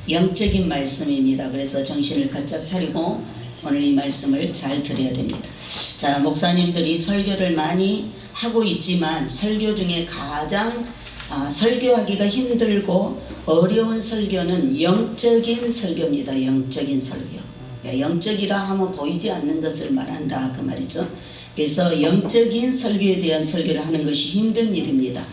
영적인 말씀입니다. 그래서 정신을 바짝 차리고 오늘 이 말씀을 잘 들어야 됩니다. 자, 목사님들이 설교를 많이 하고 있지만 설교 중에 가장 설교하기가 힘들고 어려운 설교는 영적인 설교입니다. 영적인 설교. 영적이라 하면 보이지 않는 것을 말한다 그 말이죠. 그래서 영적인 설교에 대한 설교를 하는 것이 힘든 일입니다.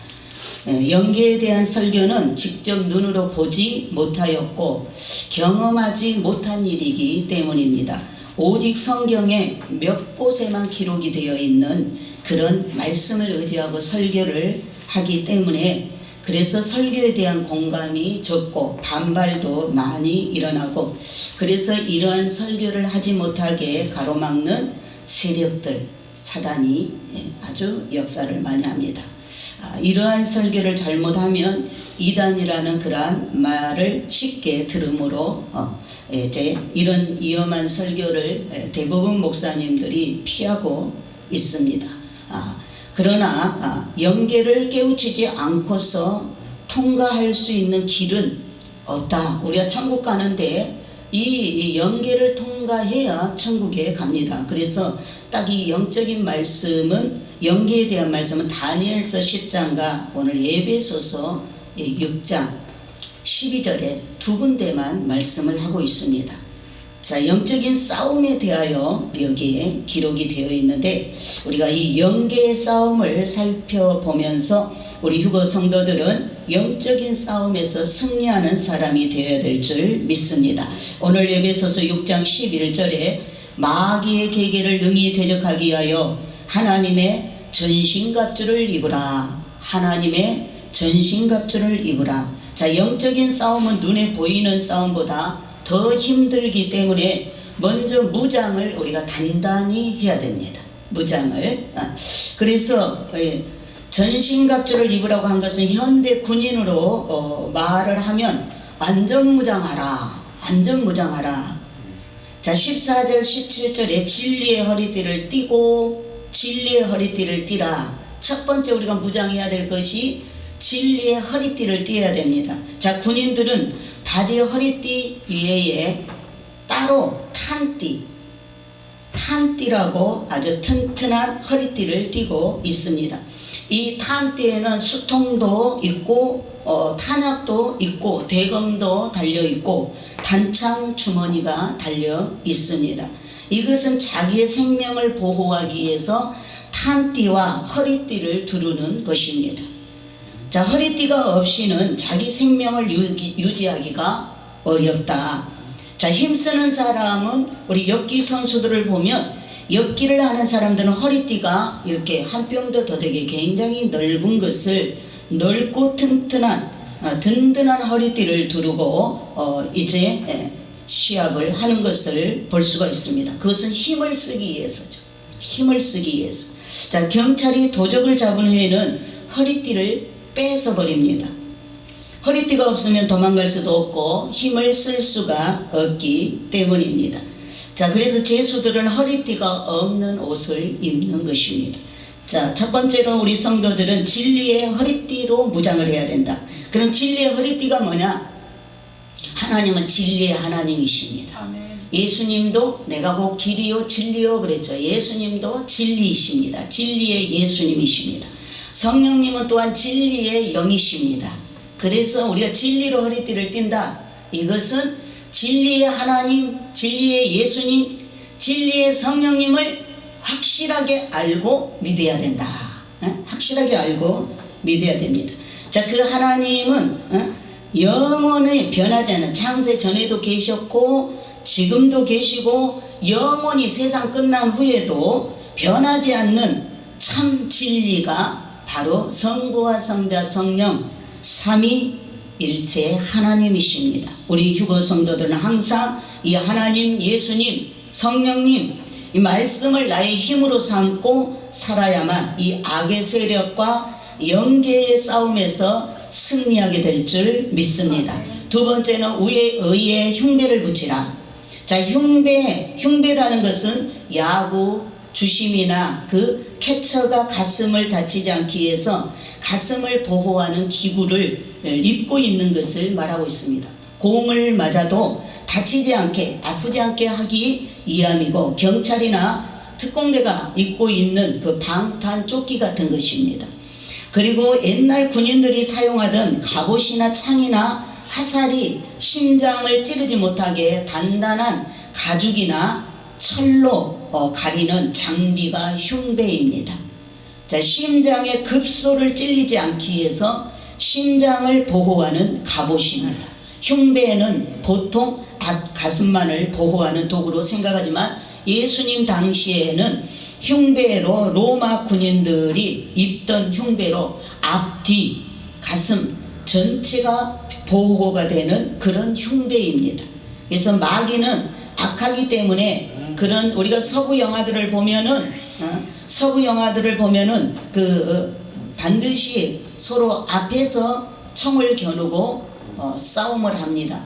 영계에 대한 설교는 직접 눈으로 보지 못하였고 경험하지 못한 일이기 때문입니다. 오직 성경에 몇 곳에만 기록이 되어 있는 그런 말씀을 의지하고 설교를 하기 때문에 그래서 설교에 대한 공감이 적고 반발도 많이 일어나고 그래서 이러한 설교를 하지 못하게 가로막는 세력들, 사단이 아주 역사를 많이 합니다. 이러한 설교를 잘못하면 이단이라는 그러한 말을 쉽게 들으므로 이제 이런 위험한 설교를 대부분 목사님들이 피하고 있습니다. 그러나 영계를 깨우치지 않고서 통과할 수 있는 길은 없다. 우리가 천국 가는데 이 영계를 통과해야 천국에 갑니다. 그래서 딱 이 영적인 말씀은 영계에 대한 말씀은 다니엘서 10장과 오늘 에베소서 6장 12절에 두 군데만 말씀을 하고 있습니다. 자, 영적인 싸움에 대하여 여기에 기록이 되어 있는데 우리가 이 영계의 싸움을 살펴보면서 우리 휴거 성도들은 영적인 싸움에서 승리하는 사람이 되어야 될 줄 믿습니다. 오늘 에베소서 6장 11절에 마귀의 계계를 능히 대적하기 위하여 하나님의 전신갑주를 입으라. 하나님의 전신갑주를 입으라. 자, 영적인 싸움은 눈에 보이는 싸움보다 더 힘들기 때문에 먼저 무장을 우리가 단단히 해야 됩니다. 무장을. 그래서 전신갑주를 입으라고 한 것은 현대 군인으로 말을 하면 안전무장하라. 안전무장하라. 자, 14절 17절에 진리의 허리띠를 띠고 진리의 허리띠를 띠라. 첫 번째 우리가 무장해야 될 것이 진리의 허리띠를 띠어야 됩니다. 자, 군인들은 바지의 허리띠 위에 따로 탄띠라고 아주 튼튼한 허리띠를 띠고 있습니다. 이 탄띠에는 수통도 있고 탄약도 있고 대검도 달려 있고 단창 주머니가 달려 있습니다. 이것은 자기의 생명을 보호하기 위해서 탄띠와 허리띠를 두르는 것입니다. 자, 허리띠가 없이는 자기 생명을 유지하기가 어렵다. 자, 힘쓰는 사람은 우리 역기 선수들을 보면 역기를 하는 사람들은 허리띠가 이렇게 한 뼘도 더 되게 굉장히 넓은 것을 넓고 든든한 허리띠를 두르고 이제 시합을 하는 것을 볼 수가 있습니다. 그것은 힘을 쓰기 위해서죠. 힘을 쓰기 위해서. 자, 경찰이 도적을 잡은 후에는 허리띠를 뺏어버립니다. 허리띠가 없으면 도망갈 수도 없고 힘을 쓸 수가 없기 때문입니다. 자, 그래서 제수들은 허리띠가 없는 옷을 입는 것입니다. 자, 첫 번째로 우리 성도들은 진리의 허리띠로 무장을 해야 된다. 그럼 진리의 허리띠가 뭐냐? 하나님은 진리의 하나님이십니다. 아멘. 예수님도 내가 곧 길이요 진리요 그랬죠. 예수님도 진리이십니다. 진리의 예수님이십니다. 성령님은 또한 진리의 영이십니다. 그래서 우리가 진리로 허리띠를 띈다. 이것은 진리의 하나님, 진리의 예수님, 진리의 성령님을 확실하게 알고 믿어야 된다. 확실하게 알고 믿어야 됩니다. 자, 그 하나님은 영원히 변하지 않는, 창세 전에도 계셨고 지금도 계시고 영원히 세상 끝난 후에도 변하지 않는 참 진리가 바로 성부와 성자 성령 삼위일체 하나님이십니다. 우리 휴거 성도들은 항상 이 하나님, 예수님, 성령님 이 말씀을 나의 힘으로 삼고 살아야만 이 악의 세력과 영계의 싸움에서 승리하게 될 줄 믿습니다. 두 번째는 의에 흉배를 붙이라. 자, 흉배라는 것은 야구, 주심이나 그 캐처가 가슴을 다치지 않기 위해서 가슴을 보호하는 기구를 입고 있는 것을 말하고 있습니다. 공을 맞아도 다치지 않게 아프지 않게 하기 위함이고 경찰이나 특공대가 입고 있는 그 방탄 조끼 같은 것입니다. 그리고 옛날 군인들이 사용하던 갑옷이나 창이나 화살이 심장을 찌르지 못하게 단단한 가죽이나 철로 가리는 장비가 흉배입니다. 자, 심장의 급소를 찔리지 않기 위해서 심장을 보호하는 갑옷입니다. 흉배는 보통 앞 가슴만을 보호하는 도구로 생각하지만 예수님 당시에는 흉배로 로마 군인들이 입던 흉배로 앞뒤 가슴 전체가 보호가 되는 그런 흉배입니다. 그래서 마귀는 악하기 때문에 그런 우리가 서구 영화들을 보면은 반드시 서로 앞에서 총을 겨누고 싸움을 합니다.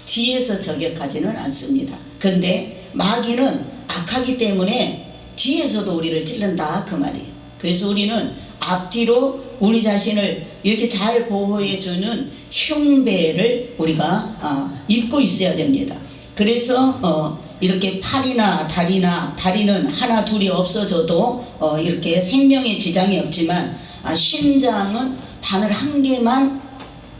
뒤에서 저격하지는 않습니다. 근데 마귀는 악하기 때문에 뒤에서도 우리를 찔른다 그 말이에요. 그래서 우리는 앞뒤로 우리 자신을 이렇게 잘 보호해주는 흉배를 우리가 입고 있어야 됩니다. 그래서 이렇게 팔이나 다리는 하나 둘이 없어져도 이렇게 생명에 지장이 없지만 심장은 바늘 한 개만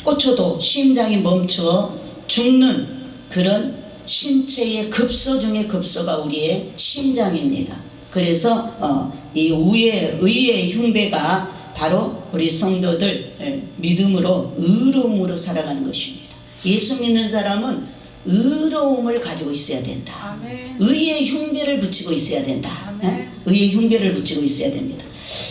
꽂혀도 심장이 멈춰 죽는 그런 신체의 급소 중의 급소가 우리의 심장입니다. 그래서 이 의의 흉배가 바로 우리 성도들 믿음으로 의로움으로 살아가는 것입니다. 예수 믿는 사람은 의로움을 가지고 있어야 된다. 아멘. 의의 흉배를 붙이고 있어야 된다. 아멘. 의의 흉배를 붙이고 있어야 됩니다.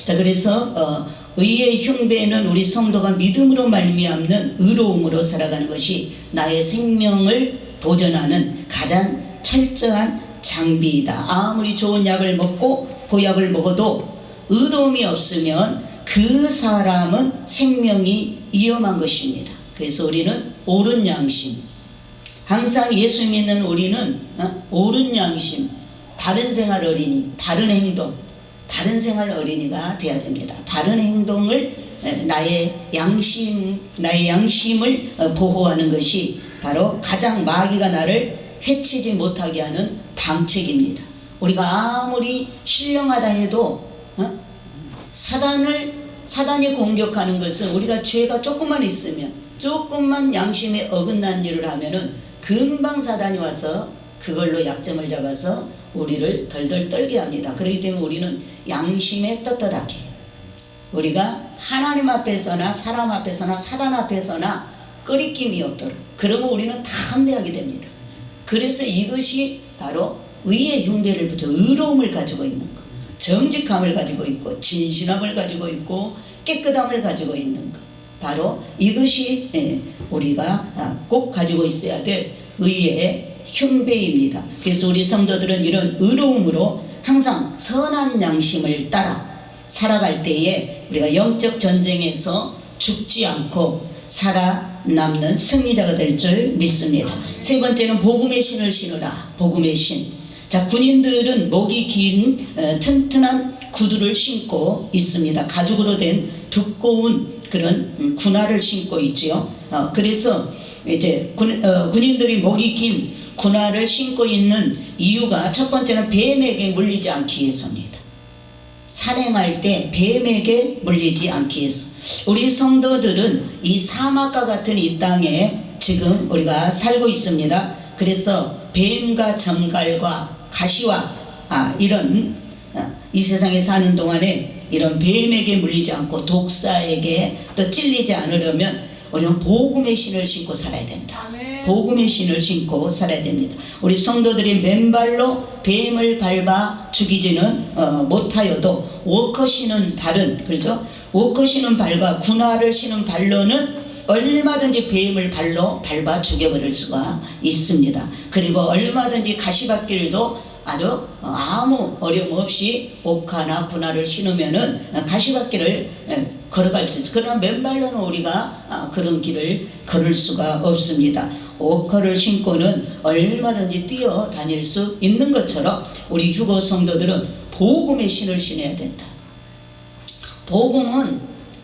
자, 그래서 의의 흉배는 우리 성도가 믿음으로 말미암는 의로움으로 살아가는 것이 나의 생명을 보존하는 가장 철저한 장비이다. 아무리 좋은 약을 먹고 보약을 먹어도 의로움이 없으면 그 사람은 생명이 위험한 것입니다. 그래서 우리는 옳은 양심, 항상 예수 믿는 우리는 옳은 양심, 바른 생활 어린이, 바른 행동, 바른 생활 어린이가 되어야 됩니다. 바른 행동을 나의 양심을 보호하는 것이 바로 가장 마귀가 나를 해치지 못하게 하는 방책입니다. 우리가 아무리 신령하다 해도 사단이 공격하는 것은 우리가 죄가 조금만 있으면, 조금만 양심에 어긋난 일을 하면은 금방 사단이 와서 그걸로 약점을 잡아서 우리를 덜덜 떨게 합니다. 그렇기 때문에 우리는 양심에 떳떳하게, 우리가 하나님 앞에서나 사람 앞에서나 사단 앞에서나 꺼리낌이 없도록, 그러면 우리는 담대하게 됩니다. 그래서 이것이 바로 의의 흉배를 붙여 의로움을 가지고 있는 것, 정직함을 가지고 있고 진실함을 가지고 있고 깨끗함을 가지고 있는 것, 바로 이것이 우리가 꼭 가지고 있어야 될 의의 흉배입니다. 그래서 우리 성도들은 이런 의로움으로 항상 선한 양심을 따라 살아갈 때에 우리가 영적 전쟁에서 죽지 않고 살아남는 승리자가 될 줄 믿습니다. 세 번째는 복음의 신을 신으라. 복음의 신. 자, 군인들은 목이 긴 튼튼한 구두를 신고 있습니다. 가죽으로 된 두꺼운 그런 군화를 신고 있지요. 그래서 이제 군인들이 목이 긴 군화를 신고 있는 이유가 첫 번째는 뱀에게 물리지 않기 위해서입니다. 산행할 때 뱀에게 물리지 않기 위해서. 우리 성도들은 이 사막과 같은 이 땅에 지금 우리가 살고 있습니다. 그래서 뱀과 정갈과 가시와 이런 이 세상에 사는 동안에 이런 뱀에게 물리지 않고 독사에게 또 찔리지 않으려면 우리는 복음의 신을 신고 살아야 된다. 아멘. 복음의 신을 신고 살아야 됩니다. 우리 성도들이 맨발로 뱀을 밟아 죽이지는 못하여도 워커 신은 발은, 그렇죠? 워커 신은 발과 군화를 신은 발로는 얼마든지 뱀을 발로 밟아 죽여버릴 수가 있습니다. 그리고 얼마든지 가시밭길도 아주 아무 어려움 없이 옥화나 군화를 신으면은 가시밭길을 걸어갈 수 있어요. 그러나 맨발로는 우리가 그런 길을 걸을 수가 없습니다. 옥화를 신고는 얼마든지 뛰어다닐 수 있는 것처럼 우리 휴거 성도들은 복음의 신을 신어야 된다. 복음은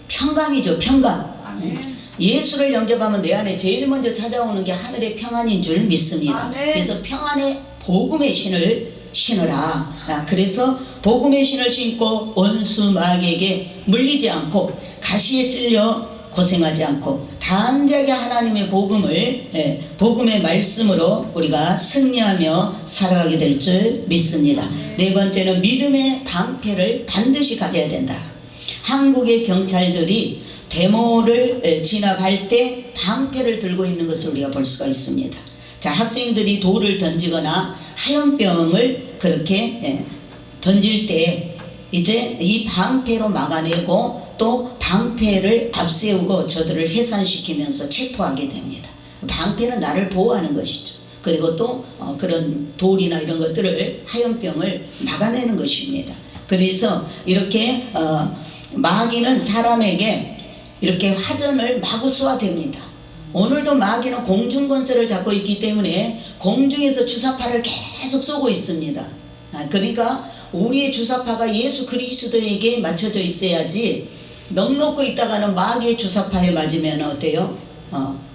평강이죠. 평강. 아멘. 예수를 영접하면 내 안에 제일 먼저 찾아오는 게 하늘의 평안인 줄 믿습니다. 그래서 평안의 복음의 신을 신으라. 그래서 복음의 신을 신고 원수 마귀에게 물리지 않고 가시에 찔려 고생하지 않고 담대하게 하나님의 복음의 말씀으로 우리가 승리하며 살아가게 될 줄 믿습니다. 네 번째는 믿음의 방패를 반드시 가져야 된다. 한국의 경찰들이 데모를 진압할 때 방패를 들고 있는 것을 우리가 볼 수가 있습니다. 자, 학생들이 돌을 던지거나 화염병을 그렇게 던질 때 이제 이 방패로 막아내고 또 방패를 앞세우고 저들을 해산시키면서 체포하게 됩니다. 방패는 나를 보호하는 것이죠. 그리고 또 그런 돌이나 이런 것들을 화염병을 막아내는 것입니다. 그래서 이렇게 마귀는 사람에게 이렇게 화전을 마구 쏘아댑니다. 오늘도 마귀는 공중건설을 잡고 있기 때문에 공중에서 주사파를 계속 쏘고 있습니다. 그러니까 우리의 주사파가 예수 그리스도에게 맞춰져 있어야지 넉넉고 있다가는 마귀의 주사파에 맞으면 어때요?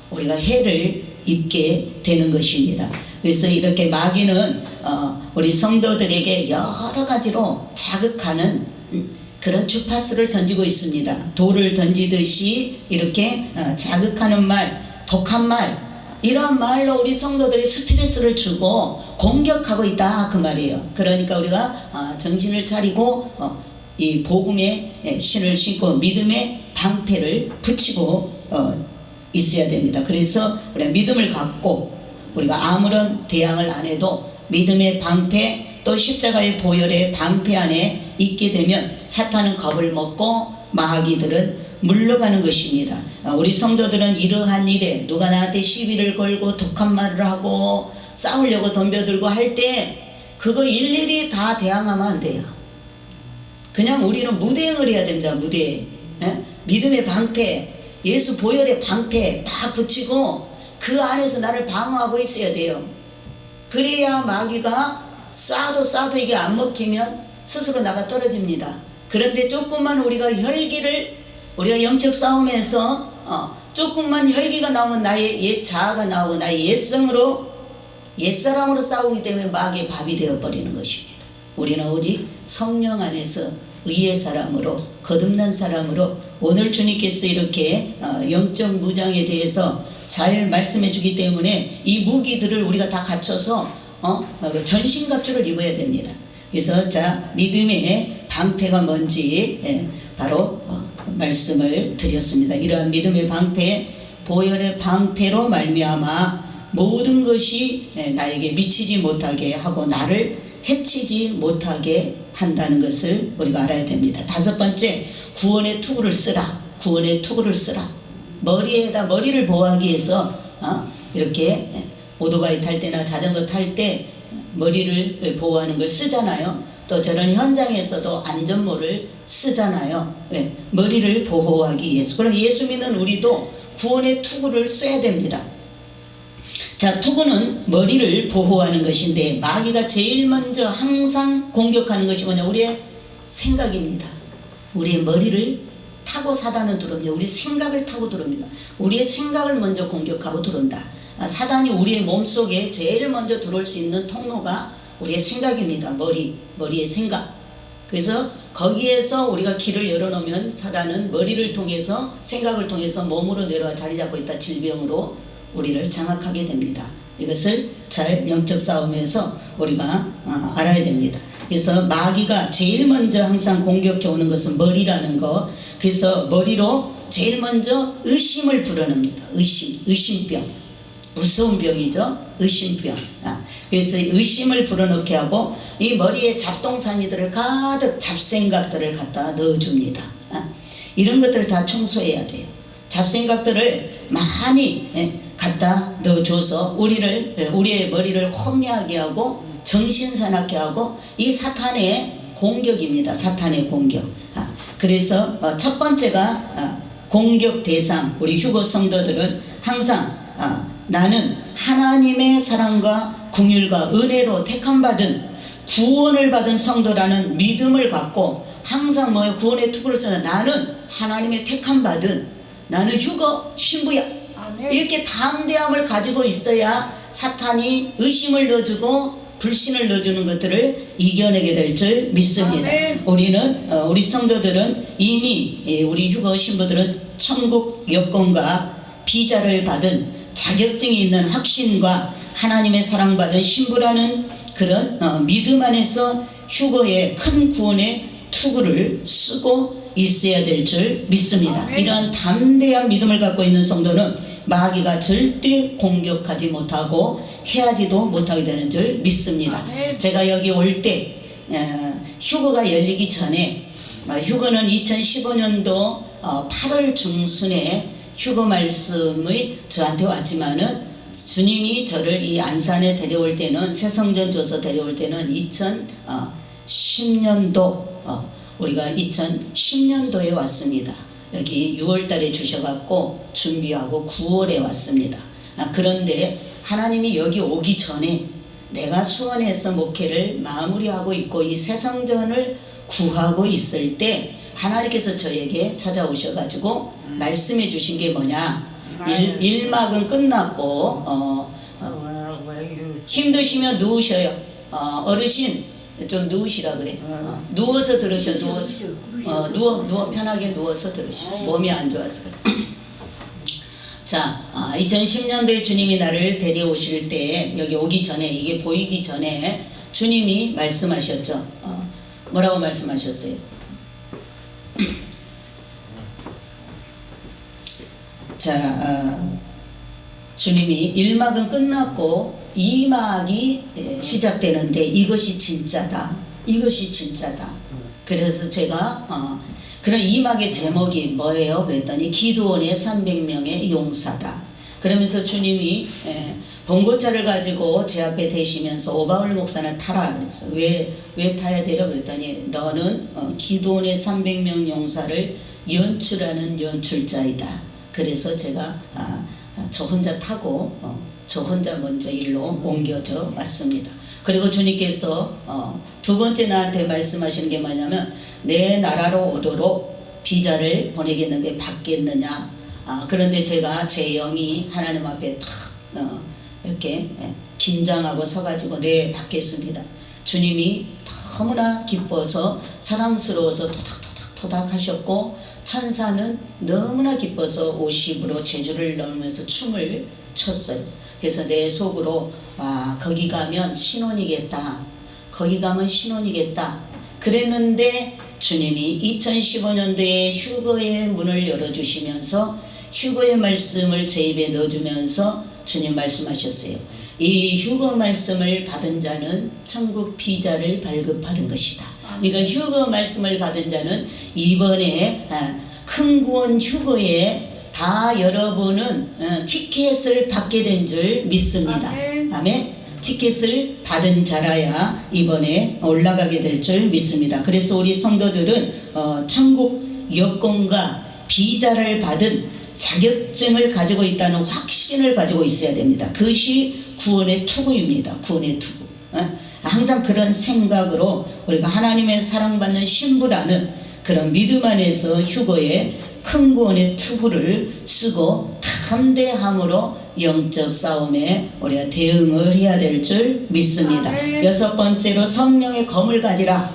우리가 해를 입게 되는 것입니다. 그래서 이렇게 마귀는 우리 성도들에게 여러 가지로 자극하는 그런 주파수를 던지고 있습니다. 돌을 던지듯이 이렇게 자극하는 말, 독한 말, 이러한 말로 우리 성도들이 스트레스를 주고 공격하고 있다 그 말이에요. 그러니까 우리가 정신을 차리고 이 복음의 신을 신고 믿음의 방패를 붙이고 있어야 됩니다. 그래서 우리가 믿음을 갖고 우리가 아무런 대항을 안 해도 믿음의 방패 또 십자가의 보혈의 방패 안에 있게 되면 사탄은 겁을 먹고 마귀들은 물러가는 것입니다. 우리 성도들은 이러한 일에 누가 나한테 시비를 걸고 독한 말을 하고 싸우려고 덤벼들고 할 때 그거 일일이 다 대항하면 안 돼요. 그냥 우리는 무대응을 해야 됩니다. 무대. 믿음의 방패, 예수 보혈의 방패 다 붙이고 그 안에서 나를 방어하고 있어야 돼요. 그래야 마귀가 쏴도 이게 안 먹히면 스스로 나가 떨어집니다. 그런데 조금만 우리가 우리가 영적 싸움에서 조금만 혈기가 나오면 나의 옛 자아가 나오고 나의 옛사람으로 싸우기 때문에 마귀의 밥이 되어버리는 것입니다. 우리는 오직 성령 안에서 의의 사람으로 거듭난 사람으로 오늘 주님께서 이렇게 영적 무장에 대해서 잘 말씀해 주기 때문에 이 무기들을 우리가 다 갖춰서 전신갑주를 입어야 됩니다. 그래서 자, 믿음의 방패가 뭔지 바로 말씀을 드렸습니다. 이러한 믿음의 방패, 보혈의 방패로 말미암아 모든 것이 나에게 미치지 못하게 하고 나를 해치지 못하게 한다는 것을 우리가 알아야 됩니다. 다섯 번째, 구원의 투구를 쓰라. 구원의 투구를 쓰라. 머리를 보호하기 위해서 이렇게 오토바이 탈 때나 자전거 탈 때 머리를 보호하는 걸 쓰잖아요. 또 저런 현장에서도 안전모를 쓰잖아요. 왜? 머리를 보호하기 위해서. 그럼 예수 믿는 우리도 구원의 투구를 써야 됩니다. 자, 투구는 머리를 보호하는 것인데 마귀가 제일 먼저 항상 공격하는 것이 뭐냐? 우리의 생각입니다. 우리의 머리를 타고 사단은 들어옵니다. 우리 생각을 타고 들어옵니다. 우리의 생각을 먼저 공격하고 들어온다. 사단이 우리의 몸속에 제일 먼저 들어올 수 있는 통로가 우리의 생각입니다. 머리의 생각. 그래서 거기에서 우리가 길을 열어놓으면 사단은 머리를 통해서 생각을 통해서 몸으로 내려와 자리 잡고 있다 질병으로 우리를 장악하게 됩니다. 이것을 잘 영적 싸움에서 우리가 알아야 됩니다. 그래서 마귀가 제일 먼저 항상 공격해 오는 것은 머리라는 거. 그래서 머리로 제일 먼저 의심을 불어넣습니다. 의심병. 무서운 병이죠. 의심병. 그래서 의심을 불어넣게 하고 이 머리에 잡동사니들을 가득 잡생각들을 갖다 넣어줍니다. 이런 것들을 다 청소해야 돼요. 잡생각들을 많이 갖다 넣어줘서 우리의 머리를 혼미하게 하고 정신사납게 하고 이 사탄의 공격입니다. 사탄의 공격. 그래서 첫 번째가 공격 대상. 우리 휴거 성도들은 항상 나는 하나님의 사랑과 긍휼과 은혜로 택함받은 구원을 받은 성도라는 믿음을 갖고 항상 구원의 투구를 쓰는 나는 하나님의 택함받은 나는 휴거 신부야. 아멘. 이렇게 담대함을 가지고 있어야 사탄이 의심을 넣어주고 불신을 넣어주는 것들을 이겨내게 될 줄 믿습니다. 아멘. 우리 성도들은 이미 우리 휴거 신부들은 천국 여권과 비자를 받은 자격증이 있는 확신과 하나님의 사랑받은 신부라는 그런 믿음 안에서 휴거의 큰 구원의 투구를 쓰고 있어야 될 줄 믿습니다. 아멘. 이러한 담대한 믿음을 갖고 있는 성도는 마귀가 절대 공격하지 못하고 해하지도 못하게 되는 줄 믿습니다. 아멘. 제가 여기 올 때 휴거가 열리기 전에 휴거는 2015년도 8월 중순에 휴거 말씀이 저한테 왔지만은 주님이 저를 이 안산에 데려올 때는 새성전 줘서 데려올 때는 2010년도 우리가 2010년도에 왔습니다. 여기 6월달에 주셔갖고 준비하고 9월에 왔습니다. 그런데 하나님이 여기 오기 전에 내가 수원에서 목회를 마무리하고 있고 이 새성전을 구하고 있을 때 하나님께서 저에게 찾아오셔가지고 말씀해 주신 게 뭐냐, 일막은 끝났고 힘드시면 누우셔요. 어르신 좀 누우시라 그래. 누워서 들으셔. 누워 편하게 누워서 들으셔. 몸이 안 좋아서 그래. 자, 2010년도에 주님이 나를 데려오실 때 여기 오기 전에 이게 보이기 전에 주님이 말씀하셨죠. 뭐라고 말씀하셨어요? 자, 주님이 1막은 끝났고 2막이 시작되는데 이것이 진짜다. 이것이 진짜다. 그래서 제가 그런 2막의 제목이 뭐예요? 그랬더니 기드온의 300명의 용사다. 그러면서 주님이 봉고차를 가지고 제 앞에 대시면서 오바울 목사는 타라 그랬어. 왜 타야 돼요? 그랬더니 너는 기드온의 300명 용사를 연출하는 연출자이다. 그래서 제가 저 혼자 타고 저 혼자 먼저 일로 옮겨져 왔습니다. 그리고 주님께서 두 번째 나한테 말씀하시는 게 뭐냐면 내 나라로 오도록 비자를 보내겠는데 받겠느냐. 그런데 제가 제 영이 하나님 앞에 탁 이렇게 긴장하고 서가지고 네 받겠습니다. 주님이 너무나 기뻐서 사랑스러워서 토닥토닥 하셨고 천사는 너무나 기뻐서 50으로 제주를 넣으면서 춤을 췄어요. 그래서 내 속으로 거기 가면 신혼이겠다. 거기 가면 신혼이겠다. 그랬는데 주님이 2015년도에 휴거의 문을 열어주시면서 휴거의 말씀을 제 입에 넣어주면서 주님 말씀하셨어요. 이 휴거 말씀을 받은 자는 천국 비자를 발급받은 것이다. 그러니까 휴거 말씀을 받은 자는 이번에 큰 구원 휴거에 다 여러분은 티켓을 받게 된 줄 믿습니다. 아멘. 티켓을 받은 자라야 이번에 올라가게 될 줄 믿습니다. 그래서 우리 성도들은 천국 여권과 비자를 받은 자격증을 가지고 있다는 확신을 가지고 있어야 됩니다. 그것이 구원의 투구입니다. 구원의 투구. 항상 그런 생각으로 우리가 하나님의 사랑받는 신부라는 그런 믿음 안에서 휴거에 큰 구원의 투구를 쓰고 담대함으로 영적 싸움에 우리가 대응을 해야 될 줄 믿습니다. 여섯 번째로 성령의 검을 가지라.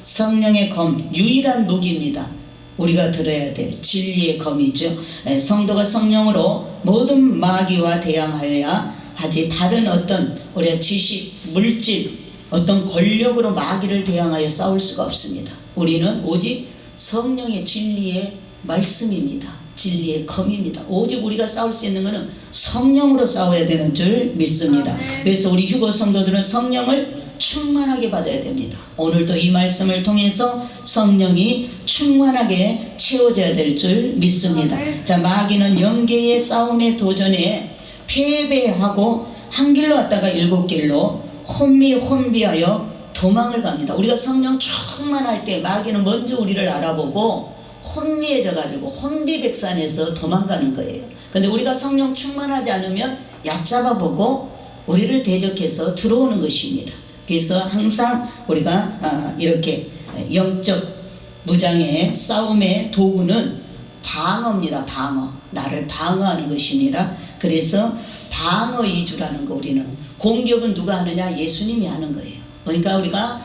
성령의 검, 유일한 무기입니다. 우리가 들어야 될 진리의 검이죠. 성도가 성령으로 모든 마귀와 대항하여야 하지 다른 어떤 우리가 지식, 물질, 어떤 권력으로 마귀를 대항하여 싸울 수가 없습니다. 우리는 오직 성령의 진리의 말씀입니다. 진리의 검입니다. 오직 우리가 싸울 수 있는 것은 성령으로 싸워야 되는 줄 믿습니다. 그래서 우리 휴거 성도들은 성령을 충만하게 받아야 됩니다. 오늘도 이 말씀을 통해서 성령이 충만하게 채워져야 될 줄 믿습니다. 자, 마귀는 영계의 싸움의 도전에 패배하고 한 길로 왔다가 일곱 길로 혼비하여 도망을 갑니다. 우리가 성령 충만할 때 마귀는 먼저 우리를 알아보고 혼미해져 가지고 혼비백산에서 도망가는 거예요. 근데 우리가 성령 충만하지 않으면 얕잡아 보고 우리를 대적해서 들어오는 것입니다. 그래서 항상 우리가 이렇게 영적 무장의 싸움의 도구는 방어입니다. 방어. 나를 방어하는 것입니다. 그래서 방어 위주라는 거, 우리는 공격은 누가 하느냐? 예수님이 하는 거예요. 그러니까 우리가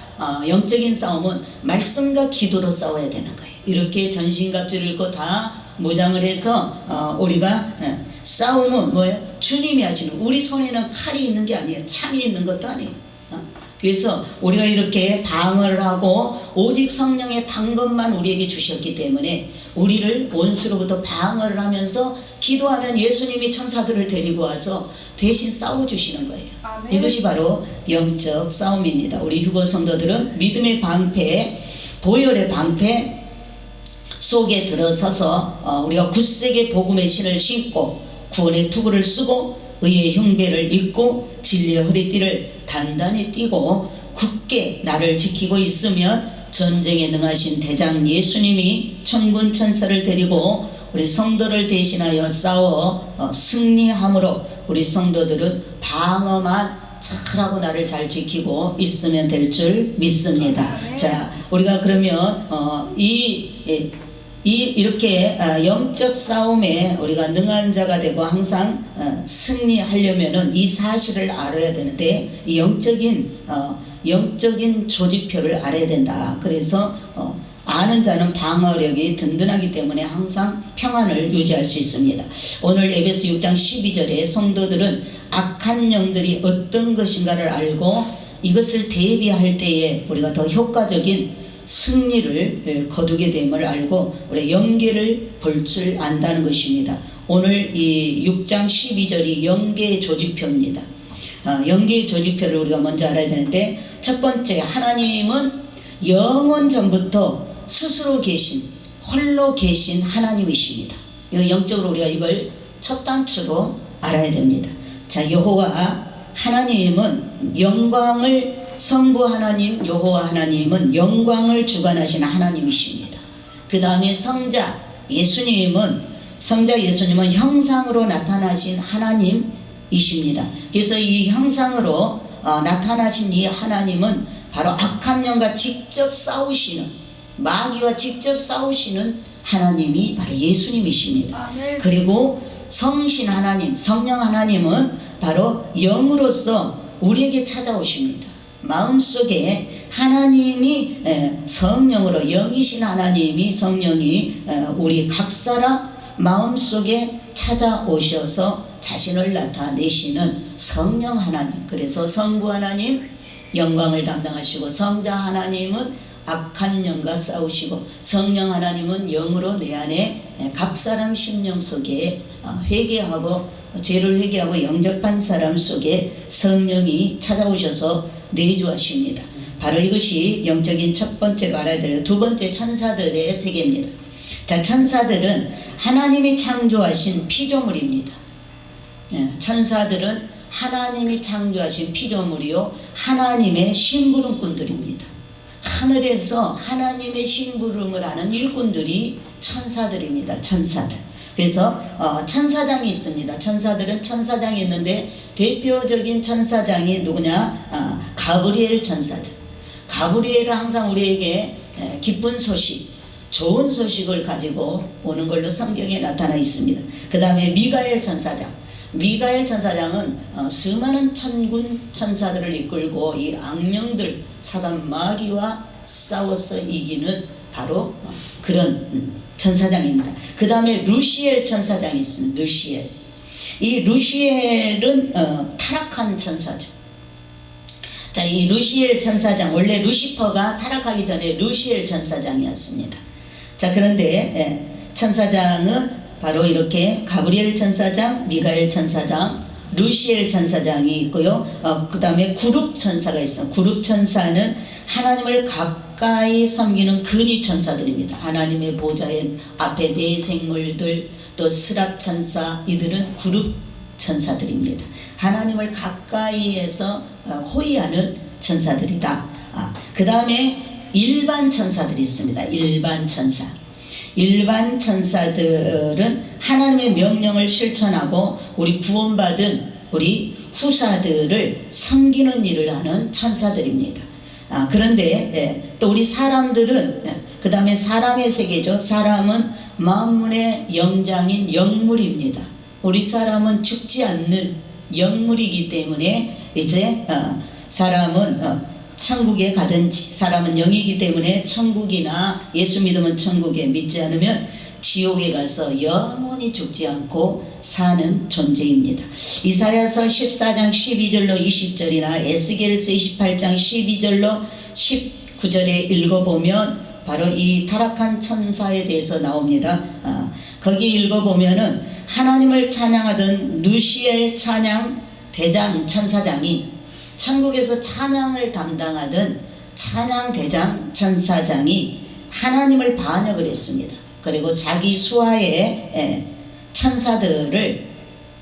영적인 싸움은 말씀과 기도로 싸워야 되는 거예요. 이렇게 전신갑주를 입고 다 무장을 해서 우리가 싸움은 뭐예요? 주님이 하시는, 우리 손에는 칼이 있는 게 아니에요. 창이 있는 것도 아니에요. 그래서 우리가 이렇게 방어를 하고 오직 성령의 단 것만 우리에게 주셨기 때문에 우리를 원수로부터 방어를 하면서 기도하면 예수님이 천사들을 데리고 와서 대신 싸워주시는 거예요. 아멘. 이것이 바로 영적 싸움입니다. 우리 휴거 성도들은 믿음의 방패, 보혈의 방패 속에 들어서서 우리가 굳세게 복음의 신을 신고 구원의 투구를 쓰고 의의 흉배를 입고 진리의 허리띠를 단단히 띠고 굳게 나를 지키고 있으면 전쟁에 능하신 대장 예수님이 천군 천사를 데리고 우리 성도를 대신하여 싸워 승리함으로 우리 성도들은 방어만 잘하고 나를 잘 지키고 있으면 될 줄 믿습니다. 자, 우리가 그러면 이렇게 영적 싸움에 우리가 능한 자가 되고 항상 승리하려면은 이 사실을 알아야 되는데, 이 영적인 조직표를 알아야 된다. 그래서 아는 자는 방어력이 든든하기 때문에 항상 평안을 유지할 수 있습니다. 오늘 에베소 6장 12절에 성도들은 악한 영들이 어떤 것인가를 알고 이것을 대비할 때에 우리가 더 효과적인 승리를 거두게 됨을 알고 우리 영계를 볼 줄 안다는 것입니다. 오늘 이 6장 12절이 영계의 조직표입니다. 영계의 조직표를 우리가 먼저 알아야 되는데, 첫 번째, 하나님은 영원 전부터 스스로 계신, 홀로 계신 하나님이십니다. 이거 영적으로 우리가 이걸 첫 단추로 알아야 됩니다. 자, 여호와 하나님은 영광을, 성부 하나님 여호와 하나님은 영광을 주관하시는 하나님이십니다. 그 다음에 성자 예수님은 형상으로 나타나신 하나님이십니다. 그래서 이 형상으로 나타나신 이 하나님은 바로 악한 영과 직접 싸우시는, 마귀와 직접 싸우시는 하나님이 바로 예수님이십니다. 아멘. 그리고 성신 하나님, 성령 하나님은 바로 영으로서 우리에게 찾아오십니다. 마음속에 하나님이 성령으로, 영이신 하나님이, 성령이 우리 각 사람 마음속에 찾아오셔서 자신을 나타내시는 성령 하나님. 그래서 성부 하나님 영광을 담당하시고, 성자 하나님은 악한 영과 싸우시고, 성령 하나님은 영으로 내 안에 각 사람 심령 속에 회개하고, 죄를 회개하고 영접한 사람 속에 성령이 찾아오셔서 내주하십니다. 바로 이것이 영적인 첫 번째로 알아야 될, 두 번째, 천사들의 세계입니다. 자, 천사들은 하나님이 창조하신 피조물입니다. 천사들은 하나님이 창조하신 피조물이요, 하나님의 심부름꾼들입니다. 하늘에서 하나님의 심부름을 하는 일꾼들이 천사들입니다. 천사들. 그래서 천사장이 있습니다. 천사들은 천사장이 있는데 대표적인 천사장이 누구냐? 가브리엘 천사장. 가브리엘은 항상 우리에게 기쁜 소식, 좋은 소식을 가지고 오는 걸로 성경에 나타나 있습니다. 그 다음에 미가엘 천사장. 미가엘 천사장은 수많은 천군 천사들을 이끌고 이 악령들, 사단 마귀와 싸워서 이기는 바로 그런 천사장입니다. 그 다음에 루시엘 천사장이 있습니다. 루시엘. 이 루시엘은 타락한 천사장. 자, 이 루시엘 천사장, 원래 루시퍼가 타락하기 전에 루시엘 천사장이었습니다. 자, 그런데 천사장은 바로 이렇게 가브리엘 천사장, 미가엘 천사장, 루시엘 천사장이 있고요. 그 다음에 구룹 천사가 있어요. 구룹 천사는 하나님을 가까이 섬기는 근위 천사들입니다. 하나님의 보좌의 앞에 네 생물들, 또 스랍 천사, 이들은 구룹 천사들입니다. 하나님을 가까이에서 호위하는 천사들이다. 그 다음에 일반 천사들이 있습니다. 일반 천사. 일반 천사들은 하나님의 명령을 실천하고 우리 구원받은 우리 후사들을 섬기는 일을 하는 천사들입니다. 그런데 또 우리 사람들은 그 다음에 사람의 세계죠. 사람은 만물의 영장인 영물입니다. 우리 사람은 죽지 않는 영물이기 때문에 이제 사람은 천국에 가든지, 사람은 영이기 때문에 천국이나 예수 믿으면 천국에, 믿지 않으면 지옥에 가서 영원히 죽지 않고 사는 존재입니다. 이사야서 14장 12절로 20절이나 에스겔서 28장 12절로 19절에 읽어보면 바로 이 타락한 천사에 대해서 나옵니다. 거기 읽어보면은 하나님을 찬양하던 누시엘 찬양 대장 천사장이, 천국에서 찬양을 담당하던 찬양 대장 천사장이 하나님을 반역을 했습니다. 그리고 자기 수하의 천사들을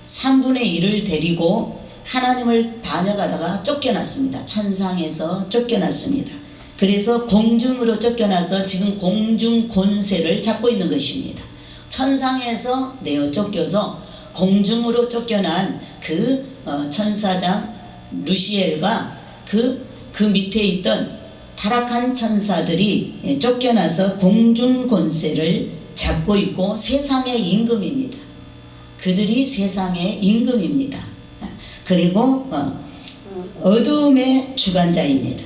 3분의 1을 데리고 하나님을 반역하다가 쫓겨났습니다. 천상에서 쫓겨났습니다. 그래서 공중으로 쫓겨나서 지금 공중 권세를 잡고 있는 것입니다. 천상에서 내어 쫓겨서 공중으로 쫓겨난 그 천사장 루시엘과 그 밑에 있던 타락한 천사들이 쫓겨나서 공중 권세를 잡고 있고 세상의 임금입니다. 그들이 세상의 임금입니다. 그리고 어둠의 주관자입니다.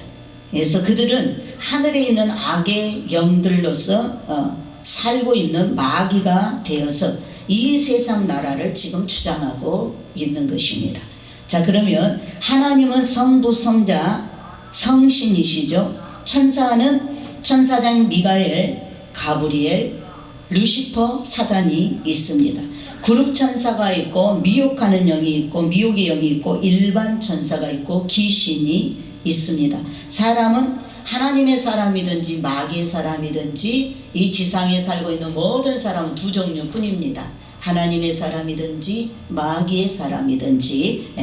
그래서 그들은 하늘에 있는 악의 영들로서 살고 있는 마귀가 되어서 이 세상 나라를 지금 주장하고 있는 것입니다. 자, 그러면 하나님은 성부, 성자, 성신이시죠. 천사는 천사장 미가엘, 가브리엘, 루시퍼, 사단이 있습니다. 그룹 천사가 있고 미혹하는 영이 있고 미혹의 영이 있고 일반 천사가 있고 귀신이 있습니다. 사람은 하나님의 사람이든지 마귀의 사람이든지 이 지상에 살고 있는 모든 사람은 두 종류뿐입니다. 하나님의 사람이든지 마귀의 사람이든지.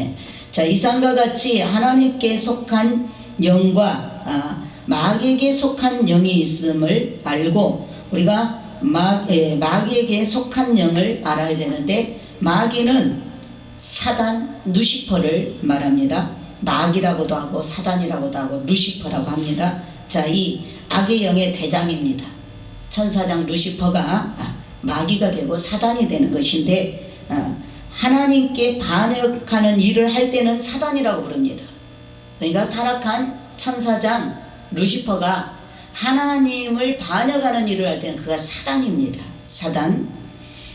자, 이상과 같이 하나님께 속한 영과 마귀에게 속한 영이 있음을 알고 우리가 마귀에게 속한 영을 알아야 되는데, 마귀는 사단 루시퍼를 말합니다. 마귀라고도 하고 사단이라고도 하고 루시퍼라고 합니다. 자, 이 악의 영의 대장입니다. 천사장 루시퍼가 마귀가 되고 사단이 되는 것인데, 하나님께 반역하는 일을 할 때는 사단이라고 부릅니다. 그러니까 타락한 천사장 루시퍼가 하나님을 반역하는 일을 할 때는 그가 사단입니다. 사단.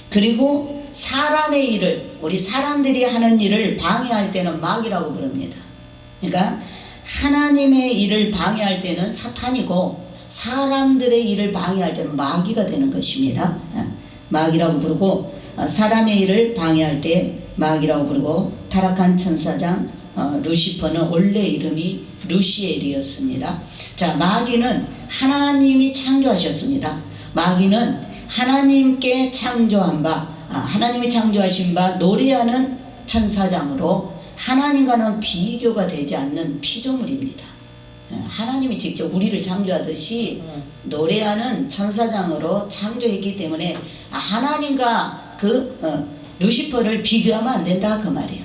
그리고 사람의 일을, 우리 사람들이 하는 일을 방해할 때는 마귀라고 부릅니다. 그러니까 하나님의 일을 방해할 때는 사탄이고 사람들의 일을 방해할 때는 마귀가 되는 것입니다. 마귀라고 부르고, 사람의 일을 방해할 때 마귀라고 부르고, 타락한 천사장 루시퍼는 원래 이름이 루시엘이었습니다. 자, 마귀는 하나님이 창조하셨습니다. 마귀는 하나님께 창조한 바, 하나님이 창조하신 바 노래하는 천사장으로 하나님과는 비교가 되지 않는 피조물입니다. 하나님이 직접 우리를 창조하듯이 노래하는 천사장으로 창조했기 때문에 하나님과 그 루시퍼를 비교하면 안 된다 그 말이에요.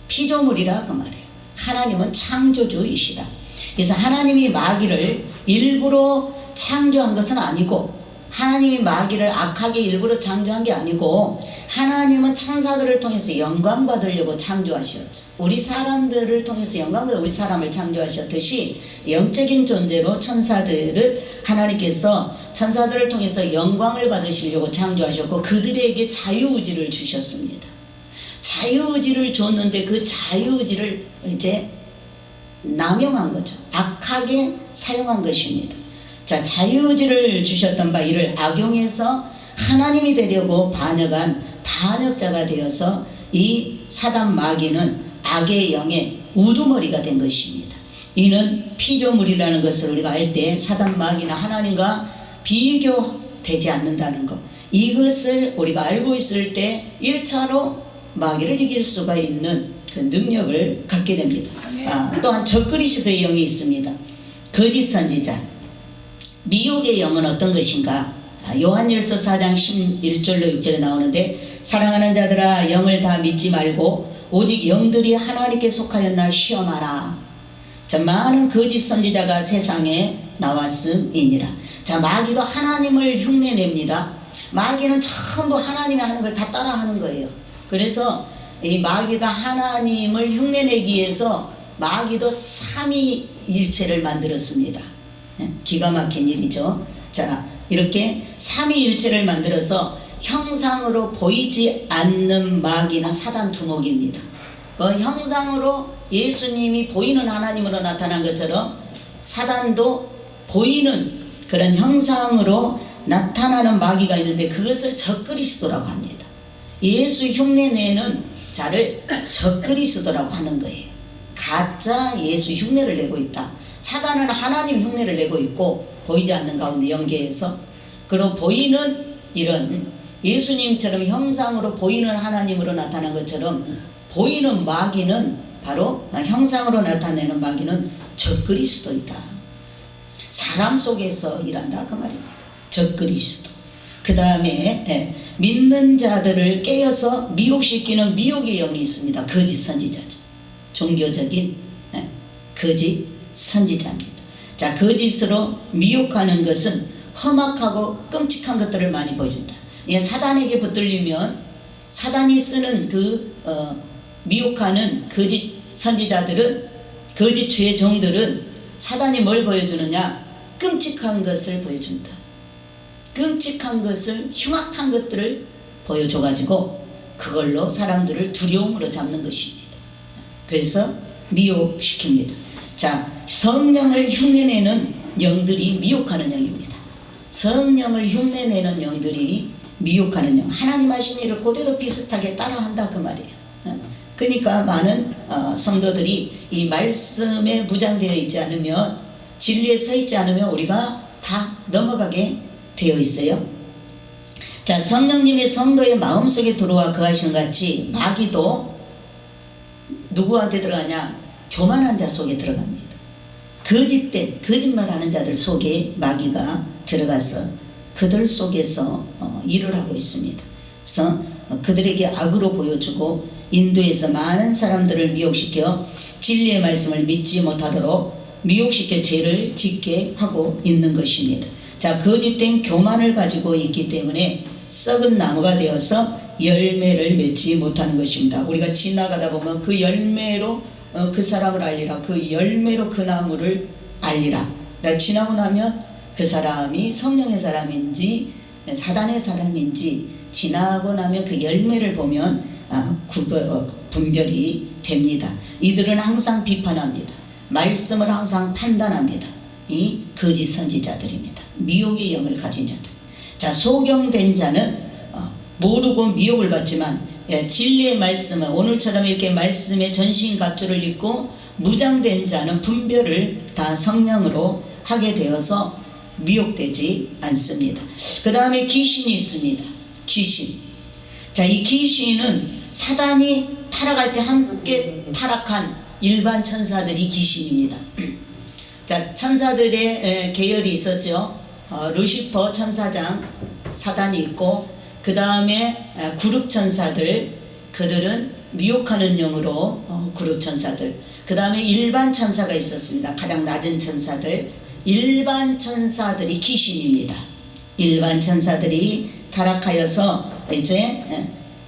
피조물이라 그 말이에요. 하나님은 창조주이시다. 그래서 하나님이 마귀를 일부러 창조한 것은 아니고, 하나님이 마귀를 악하게 일부러 창조한 게 아니고, 하나님은 천사들을 통해서 영광 받으려고 창조하셨죠. 우리 사람들을 통해서 영광 받으려고 우리 사람을 창조하셨듯이 영적인 존재로 천사들을 하나님께서 천사들을 통해서 영광을 받으시려고 창조하셨고, 그들에게 자유의지를 주셨습니다. 자유의지를 줬는데 그 자유의지를 이제 남용한 거죠. 악하게 사용한 것입니다. 자, 자유의지를 주셨던 바 이를 악용해서 하나님이 되려고 반역한 반역자가 되어서 이 사단 마귀는 악의 영의 우두머리가 된 것입니다. 이는 피조물이라는 것을 우리가 알 때 사단 마귀는 하나님과 비교되지 않는다는 것, 이것을 우리가 알고 있을 때 1차로 마귀를 이길 수가 있는 그 능력을 갖게 됩니다. 또한 적그리스도의 영이 있습니다. 거짓 선지자. 미혹의 영은 어떤 것인가? 요한일서 4장 11절로 6절에 나오는데, 사랑하는 자들아 영을 다 믿지 말고 오직 영들이 하나님께 속하였나 시험하라. 자, 많은 거짓 선지자가 세상에 나왔음이니라. 자, 마귀도 하나님을 흉내냅니다. 마귀는 전부 하나님이 하는 걸 다 따라하는 거예요. 그래서 이 마귀가 하나님을 흉내내기 위해서 마귀도 삼위일체를 만들었습니다. 기가 막힌 일이죠. 자, 이렇게 삼위일체를 만들어서 형상으로 보이지 않는 마귀는 사단 두목입니다. 형상으로 예수님이 보이는 하나님으로 나타난 것처럼 사단도 보이는 그런 형상으로 나타나는 마귀가 있는데 그것을 적그리스도라고 합니다. 예수 흉내내는 자를 적그리스도라고 하는 거예요. 가짜 예수 흉내를 내고 있다. 사단은 하나님 흉내를 내고 있고 보이지 않는 가운데 연계해서, 그리고 보이는 이런 예수님처럼 형상으로 보이는 하나님으로 나타난 것처럼 보이는 마귀는 바로 형상으로 나타내는 마귀는 적그리스도이다. 사람 속에서 일한다 그 말입니다. 적그리스도. 그 다음에 믿는 자들을 깨어서 미혹시키는 미혹의 영이 있습니다. 거짓 선지자죠. 종교적인 거짓 선지자입니다. 자, 거짓으로 미혹하는 것은 험악하고 끔찍한 것들을 많이 보여준다. 사단에게 붙들리면 사단이 쓰는 미혹하는 거짓 선지자들은, 거짓 주의 종들은 사단이 뭘 보여주느냐? 끔찍한 것을 보여준다. 끔찍한 것을, 흉악한 것들을 보여줘가지고 그걸로 사람들을 두려움으로 잡는 것입니다. 그래서 미혹시킵니다. 자, 성령을 흉내내는 영들이 미혹하는 영입니다. 성령을 흉내내는 영들이 미혹하는 영, 하나님 하신 일을 그대로 비슷하게 따라한다 그 말이에요. 그러니까 많은 성도들이 이 말씀에 무장되어 있지 않으면, 진리에 서 있지 않으면 우리가 다 넘어가게 되어 있어요. 자, 성령님이 성도의 마음속에 들어와 거하시는 같이 마귀도 누구한테 들어가냐? 교만한 자 속에 들어갑니다. 거짓된, 거짓말하는 자들 속에 마귀가 들어가서 그들 속에서 일을 하고 있습니다. 그래서 그들에게 악으로 보여주고 인도에서 많은 사람들을 미혹시켜 진리의 말씀을 믿지 못하도록 미혹시켜 죄를 짓게 하고 있는 것입니다. 자, 거짓된 교만을 가지고 있기 때문에 썩은 나무가 되어서 열매를 맺지 못하는 것입니다. 우리가 지나가다 보면 그 열매로 그 사람을 알리라, 그 열매로 그 나무를 알리라. 지나고 나면 그 사람이 성령의 사람인지 사단의 사람인지 지나고 나면 그 열매를 보면 분별이 됩니다. 이들은 항상 비판합니다. 말씀을 항상 판단합니다. 이 거짓 선지자들입니다. 미혹의 영을 가진 자들. 자, 소경된 자는 모르고 미혹을 받지만 진리의 말씀은 오늘처럼 이렇게 말씀의 전신갑주를 입고 무장된 자는 분별을 다 성령으로 하게 되어서 미혹되지 않습니다. 그 다음에 귀신이 있습니다. 귀신. 자, 이 귀신은 사단이 타락할 때 함께 타락한 일반 천사들이 귀신입니다. 자, 천사들의 계열이 있었죠. 루시퍼 천사장 사단이 있고, 그 다음에 그룹 천사들, 그들은 미혹하는 영으로 그룹 천사들, 그 다음에 일반 천사가 있었습니다. 가장 낮은 천사들, 일반 천사들이 귀신입니다. 일반 천사들이 타락하여서 이제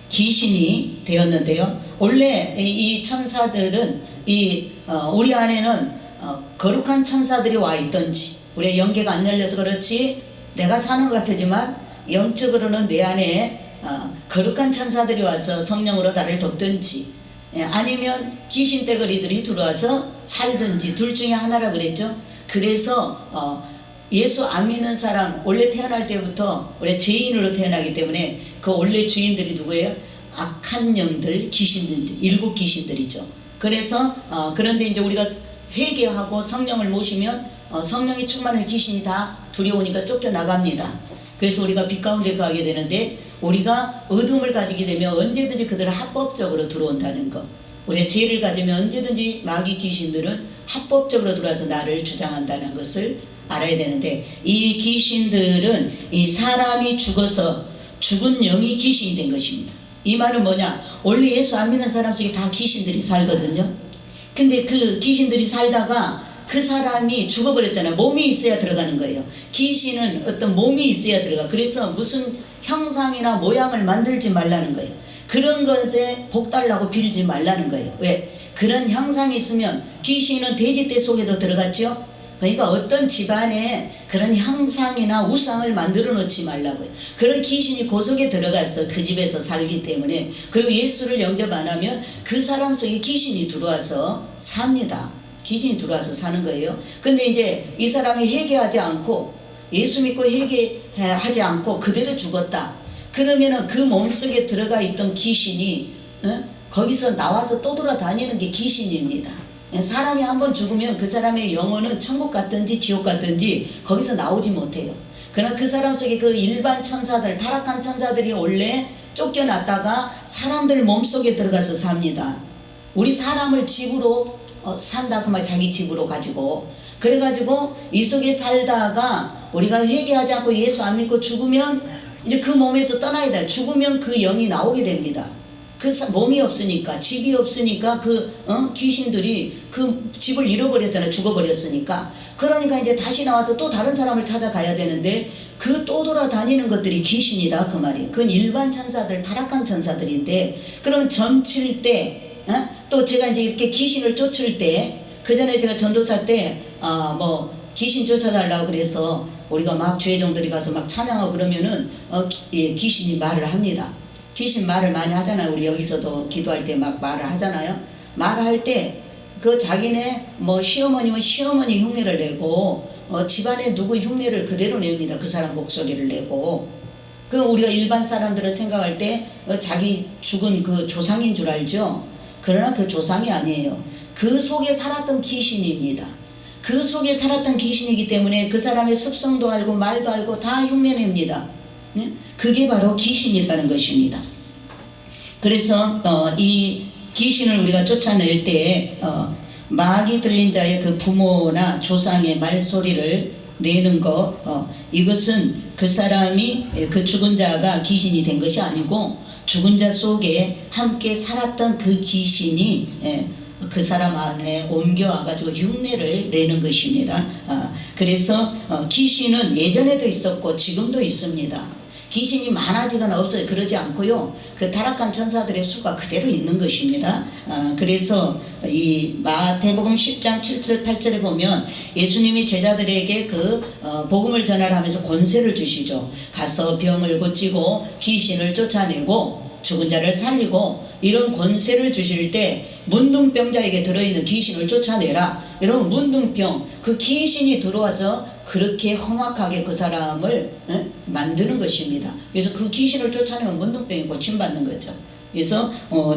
귀신이 되었는데요. 원래 이 천사들은 우리 안에는 거룩한 천사들이 와 있던지, 우리의 영계가 안 열려서 그렇지 내가 사는 것 같지만 영적으로는 내 안에 거룩한 천사들이 와서 성령으로 나를 돕든지, 아니면 귀신 떼거리들이 들어와서 살든지 둘 중에 하나라 그랬죠. 그래서 예수 안 믿는 사람 원래 태어날 때부터 원래 죄인으로 태어나기 때문에 그 원래 주인들이 누구예요? 악한 영들, 귀신들, 일곱 귀신들이죠. 그래서 그런데 이제 우리가 회개하고 성령을 모시면 성령이 충만한 귀신이 다 두려우니까 쫓겨나갑니다. 그래서 우리가 빛 가운데 가게 되는데, 우리가 어둠을 가지게 되면 언제든지 그들은 합법적으로 들어온다는 것, 우리가 죄를 가지면 언제든지 마귀 귀신들은 합법적으로 들어와서 나를 주장한다는 것을 알아야 되는데, 이 귀신들은 이 사람이 죽어서 죽은 영이 귀신이 된 것입니다. 이 말은 뭐냐? 원래 예수 안 믿는 사람 속에 다 귀신들이 살거든요. 근데 그 귀신들이 살다가 그 사람이 죽어버렸잖아요. 몸이 있어야 들어가는 거예요. 귀신은 어떤 몸이 있어야 들어가. 그래서 무슨 형상이나 모양을 만들지 말라는 거예요. 그런 것에 복 달라고 빌지 말라는 거예요. 왜? 그런 형상이 있으면 귀신은 돼지떼 속에도 들어갔죠. 그러니까 어떤 집안에 그런 형상이나 우상을 만들어 놓지 말라고요. 그런 귀신이 그 속에 들어가서 그 집에서 살기 때문에, 그리고 예수를 영접 안 하면 그 사람 속에 귀신이 들어와서 삽니다. 귀신이 들어와서 사는 거예요. 근데 이제 이 사람이 회개하지 않고, 예수 믿고 회개하지 않고 그대로 죽었다. 그러면은 그 몸속에 들어가 있던 귀신이 거기서 나와서 또 돌아다니는 게 귀신입니다. 사람이 한번 죽으면 그 사람의 영혼은 천국 갔든지 지옥 갔든지 거기서 나오지 못해요. 그러나 그 사람 속에 그 일반 천사들, 타락한 천사들이 원래 쫓겨났다가 사람들 몸속에 들어가서 삽니다. 우리 사람을 집으로 산다 그 말, 자기 집으로 가지고. 그래가지고 이 속에 살다가 우리가 회개하지 않고 예수 안 믿고 죽으면 이제 그 몸에서 떠나야 돼. 죽으면 그 영이 나오게 됩니다. 그 몸이 없으니까, 집이 없으니까 그 귀신들이 그 집을 잃어버렸잖아요. 죽어버렸으니까. 그러니까 이제 다시 나와서 또 다른 사람을 찾아가야 되는데, 그 또 돌아다니는 것들이 귀신이다 그 말이에요. 그건 일반 천사들, 타락한 천사들인데, 그럼 점칠 때 또 제가 이제 이렇게 귀신을 쫓을 때, 그 전에 제가 전도사 때 뭐 귀신 쫓아달라고 그래서 우리가 막 주회종들이 가서 막 찬양하고 그러면은 귀신이 말을 합니다. 귀신 말을 많이 하잖아요. 우리 여기서도 기도할 때 막 말을 하잖아요. 말할 때 그 자기네 뭐 시어머니면 시어머니 흉내를 내고 집안에 누구 흉내를 그대로 냅니다. 그 사람 목소리를 내고. 그 우리가 일반 사람들은 생각할 때 자기 죽은 그 조상인 줄 알죠. 그러나 그 조상이 아니에요. 그 속에 살았던 귀신입니다. 그 속에 살았던 귀신이기 때문에 그 사람의 습성도 알고 말도 알고 다 흉내냅니다. 그게 바로 귀신이라는 것입니다. 그래서 이 귀신을 우리가 쫓아낼 때 마귀 들린 자의 그 부모나 조상의 말소리를 내는 것, 이것은 그 사람이, 그 죽은 자가 귀신이 된 것이 아니고 죽은 자 속에 함께 살았던 그 귀신이 그 사람 안에 옮겨와가지고 흉내를 내는 것입니다. 그래서 귀신은 예전에도 있었고 지금도 있습니다. 귀신이 많아지거나 없어요. 그러지 않고요. 그 타락한 천사들의 수가 그대로 있는 것입니다. 그래서 이 마태복음 10장 7절 8절에 보면 예수님이 제자들에게 그 복음을 전하라 하면서 권세를 주시죠. 가서 병을 고치고 귀신을 쫓아내고 죽은 자를 살리고, 이런 권세를 주실 때 문둥병자에게 들어있는 귀신을 쫓아내라. 이런 문둥병, 그 귀신이 들어와서 그렇게 험악하게 그 사람을 만드는 것입니다. 그래서 그 귀신을 쫓아내면 문둥병이 고침받는 거죠. 그래서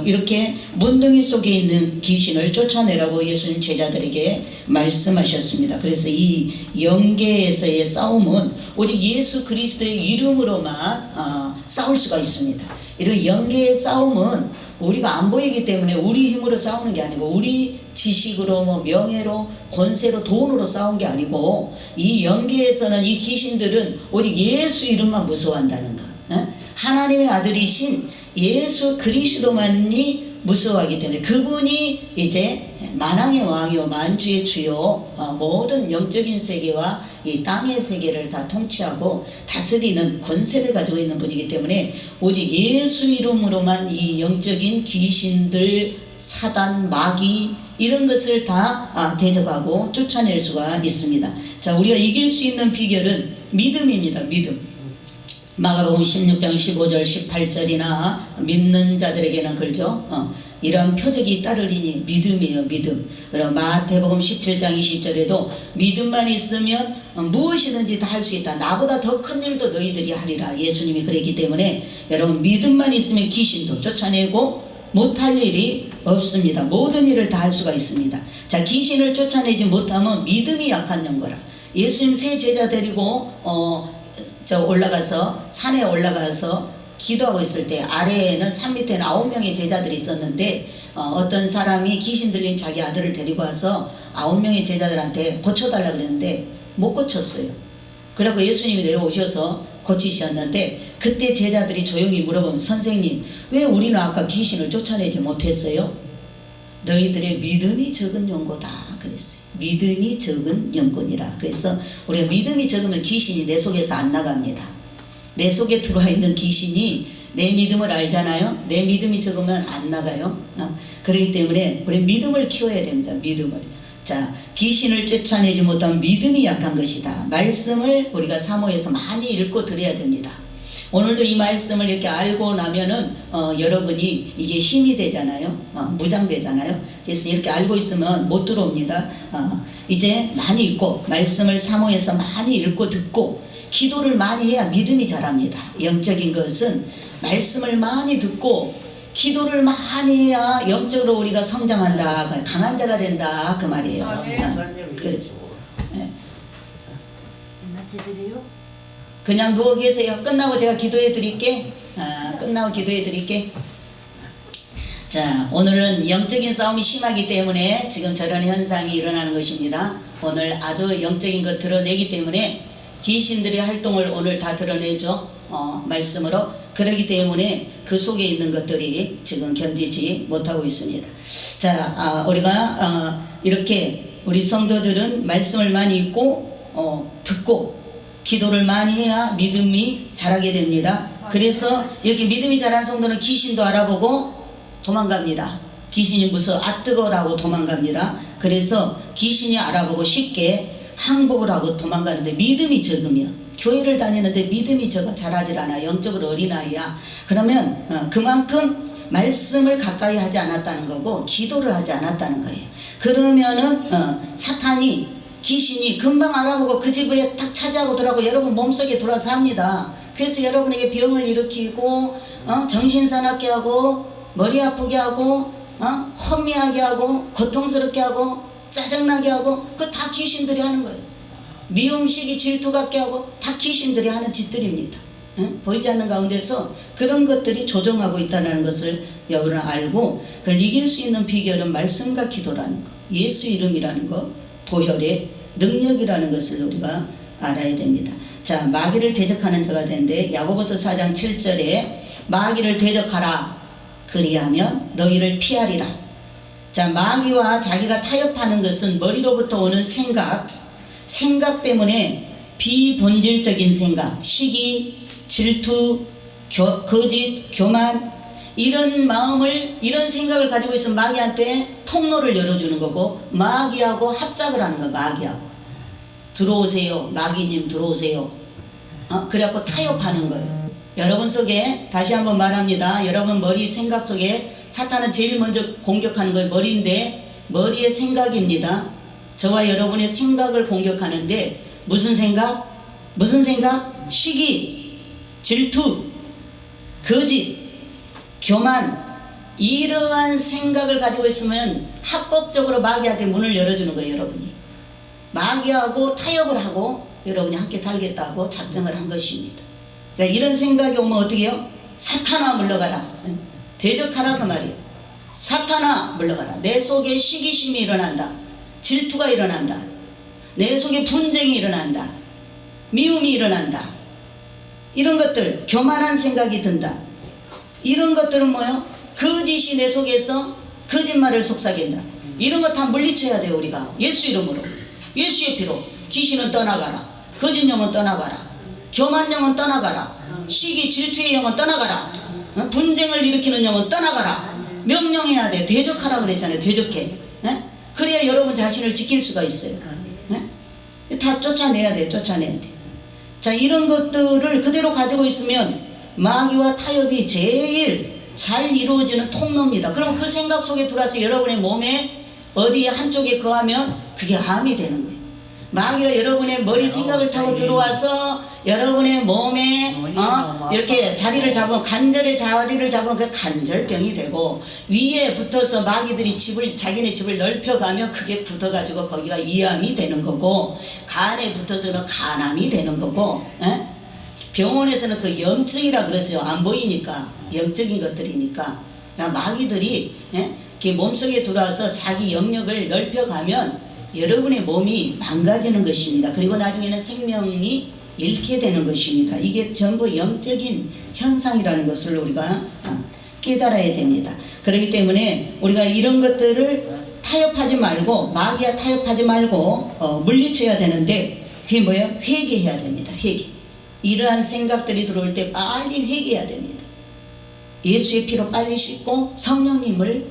이렇게 문둥이 속에 있는 귀신을 쫓아내라고 예수님 제자들에게 말씀하셨습니다. 그래서 이 영계에서의 싸움은 오직 예수 그리스도의 이름으로만 싸울 수가 있습니다. 이런 영계의 싸움은 우리가 안 보이기 때문에 우리 힘으로 싸우는 게 아니고, 우리 지식으로 뭐 명예로 권세로 돈으로 싸운 게 아니고, 이 영계에서는 이 귀신들은 오직 예수 이름만 무서워한다는 거. 하나님의 아들이신 예수 그리스도만이 무서워하기 때문에, 그분이 이제 만왕의 왕이요 만주의 주요, 모든 영적인 세계와 이 땅의 세계를 다 통치하고 다스리는 권세를 가지고 있는 분이기 때문에 오직 예수 이름으로만 이 영적인 귀신들, 사단, 마귀 이런 것을 다 대적하고 쫓아낼 수가 있습니다. 자, 우리가 이길 수 있는 비결은 믿음입니다. 믿음. 마가복음 16장 15절 18절이나 믿는 자들에게는 그러죠. 이런 표적이 따르리니 믿음이에요. 믿음. 그럼 마태복음 17장 20절에도 믿음만 있으면 무엇이든지 다 할 수 있다. 나보다 더 큰 일도 너희들이 하리라. 예수님이 그랬기 때문에 여러분, 믿음만 있으면 귀신도 쫓아내고 못할 일이 없습니다. 모든 일을 다 할 수가 있습니다. 자, 귀신을 쫓아내지 못하면 믿음이 약한 연거라. 예수님 세 제자 데리고 올라가서 산에 올라가서 기도하고 있을 때 아래에는 산 밑에는 9명의 제자들이 있었는데 어떤 사람이 귀신 들린 자기 아들을 데리고 와서 9명의 제자들한테 고쳐달라고 그랬는데 못 고쳤어요. 그리고 예수님이 내려오셔서 고치셨는데, 그때 제자들이 조용히 물어보면 선생님, 왜 우리는 아까 귀신을 쫓아내지 못했어요? 너희들의 믿음이 적은 연고다 그랬어요. 믿음이 적은 연고니라. 그래서 우리가 믿음이 적으면 귀신이 내 속에서 안 나갑니다. 내 속에 들어와 있는 귀신이 내 믿음을 알잖아요. 내 믿음이 적으면 안 나가요. 그렇기 때문에 우리 믿음을 키워야 됩니다. 믿음을. 자, 귀신을 쫓아내지 못한 믿음이 약한 것이다. 말씀을 우리가 사모해서 많이 읽고 들어야 됩니다. 오늘도 이 말씀을 이렇게 알고 나면은 여러분이 이게 힘이 되잖아요. 무장되잖아요. 그래서 이렇게 알고 있으면 못 들어옵니다. 이제 많이 읽고 말씀을 사모해서 많이 읽고 듣고 기도를 많이 해야 믿음이 자랍니다. 영적인 것은 말씀을 많이 듣고 기도를 많이 해야 영적으로 우리가 성장한다. 강한 자가 된다. 그 말이에요. 그래서 그냥 누워 계세요. 끝나고 제가 기도해 드릴게. 끝나고 기도해 드릴게. 자, 오늘은 영적인 싸움이 심하기 때문에 지금 저런 현상이 일어나는 것입니다. 오늘 아주 영적인 것 드러내기 때문에 귀신들의 활동을 오늘 다 드러내죠. 말씀으로. 그러기 때문에 그 속에 있는 것들이 지금 견디지 못하고 있습니다. 자, 우리가 이렇게 우리 성도들은 말씀을 많이 읽고 듣고 기도를 많이 해야 믿음이 자라게 됩니다. 그래서 이렇게 믿음이 자란 성도는 귀신도 알아보고 도망갑니다. 귀신이 무서워 뜨거라고 도망갑니다. 그래서 귀신이 알아보고 쉽게 항복을 하고 도망가는데 믿음이 적으면 교회를 다니는데 믿음이 적어 자라질 않아. 영적으로 어린아이야. 그러면 그만큼 말씀을 가까이 하지 않았다는 거고 기도를 하지 않았다는 거예요. 그러면은 사탄이 귀신이 금방 알아보고 그 집에 딱 차지하고 들어가고 여러분 몸속에 들어와서 합니다. 그래서 여러분에게 병을 일으키고 정신사납게 하고 머리 아프게 하고 혼미하게 하고 고통스럽게 하고 짜증나게 하고 그거 다 귀신들이 하는 거예요. 미움시기 질투 갖게 하고 다 귀신들이 하는 짓들입니다. 보이지 않는 가운데서 그런 것들이 조종하고 있다는 것을 여러분은 알고 그걸 이길 수 있는 비결은 말씀과 기도라는 거, 예수 이름이라는 거, 보혈의 능력이라는 것을 우리가 알아야 됩니다. 자, 마귀를 대적하는 자가 되는데 야고보서 4장 7절에 마귀를 대적하라 그리하면 너희를 피하리라. 자, 마귀와 자기가 타협하는 것은 머리로부터 오는 생각 때문에 비본질적인 생각, 시기, 질투, 거짓, 교만 이런 마음을 이런 생각을 가지고 있으면 마귀한테 통로를 열어주는 거고 마귀하고 합작을 하는 거예요. 마귀하고 들어오세요. 마귀님 들어오세요. 그래갖고 타협하는 거예요. 여러분 속에 다시 한번 말합니다. 여러분 머리 생각 속에 사탄은 제일 먼저 공격하는 건 머리인데 머리의 생각입니다. 저와 여러분의 생각을 공격하는데 무슨 생각? 무슨 생각? 시기, 질투, 거짓, 교만 이러한 생각을 가지고 있으면 합법적으로 마귀한테 문을 열어주는 거예요. 여러분이 마귀하고 타협을 하고 여러분이 함께 살겠다고 작정을 한 것입니다. 그러니까 이런 생각이 오면 어떻게 해요? 사탄아 물러가라. 대적하라 그 말이에요. 사탄아 물러가라. 내 속에 시기심이 일어난다. 질투가 일어난다. 내 속에 분쟁이 일어난다. 미움이 일어난다. 이런 것들 교만한 생각이 든다. 이런 것들은 뭐예요? 거짓이 내 속에서 거짓말을 속삭인다. 이런 거 다 물리쳐야 돼요. 우리가 예수 이름으로 예수의 피로 귀신은 떠나가라. 거짓 영은 떠나가라. 교만 영은 떠나가라. 시기 질투의 영은 떠나가라. 분쟁을 일으키는 영은 떠나가라. 명령해야 돼. 대적하라 그랬잖아요. 대적해. 그래야 여러분 자신을 지킬 수가 있어요. 다 쫓아내야 돼. 쫓아내야 돼. 자, 이런 것들을 그대로 가지고 있으면 마귀와 타협이 제일 잘 이루어지는 통로입니다. 그럼 그 생각 속에 들어와서 여러분의 몸에 어디에 한쪽에 거하면 그게 암이 되는 거예요. 마귀가 여러분의 머리 생각을 타고 들어와서 여러분의 몸에 이렇게 자리를 잡으면 관절의 자리를 잡으면 그 관절병이 되고 위에 붙어서 마귀들이 자기네 집을 넓혀가면 그게 굳어가지고 거기가 이암이 되는 거고 간에 붙어서는 간암이 되는 거고 병원에서는 그 염증이라 그러죠. 안 보이니까 영적인 것들이니까 마귀들이 몸속에 들어와서 자기 영역을 넓혀가면 여러분의 몸이 망가지는 것입니다. 그리고 나중에는 생명이 잃게 되는 것입니다. 이게 전부 영적인 현상이라는 것을 우리가 깨달아야 됩니다. 그렇기 때문에 우리가 이런 것들을 타협하지 말고, 마귀와 타협하지 말고 물리쳐야 되는데, 그게 뭐예요? 회개해야 됩니다. 회개. 이러한 생각들이 들어올 때 빨리 회개해야 됩니다. 예수의 피로 빨리 씻고 성령님을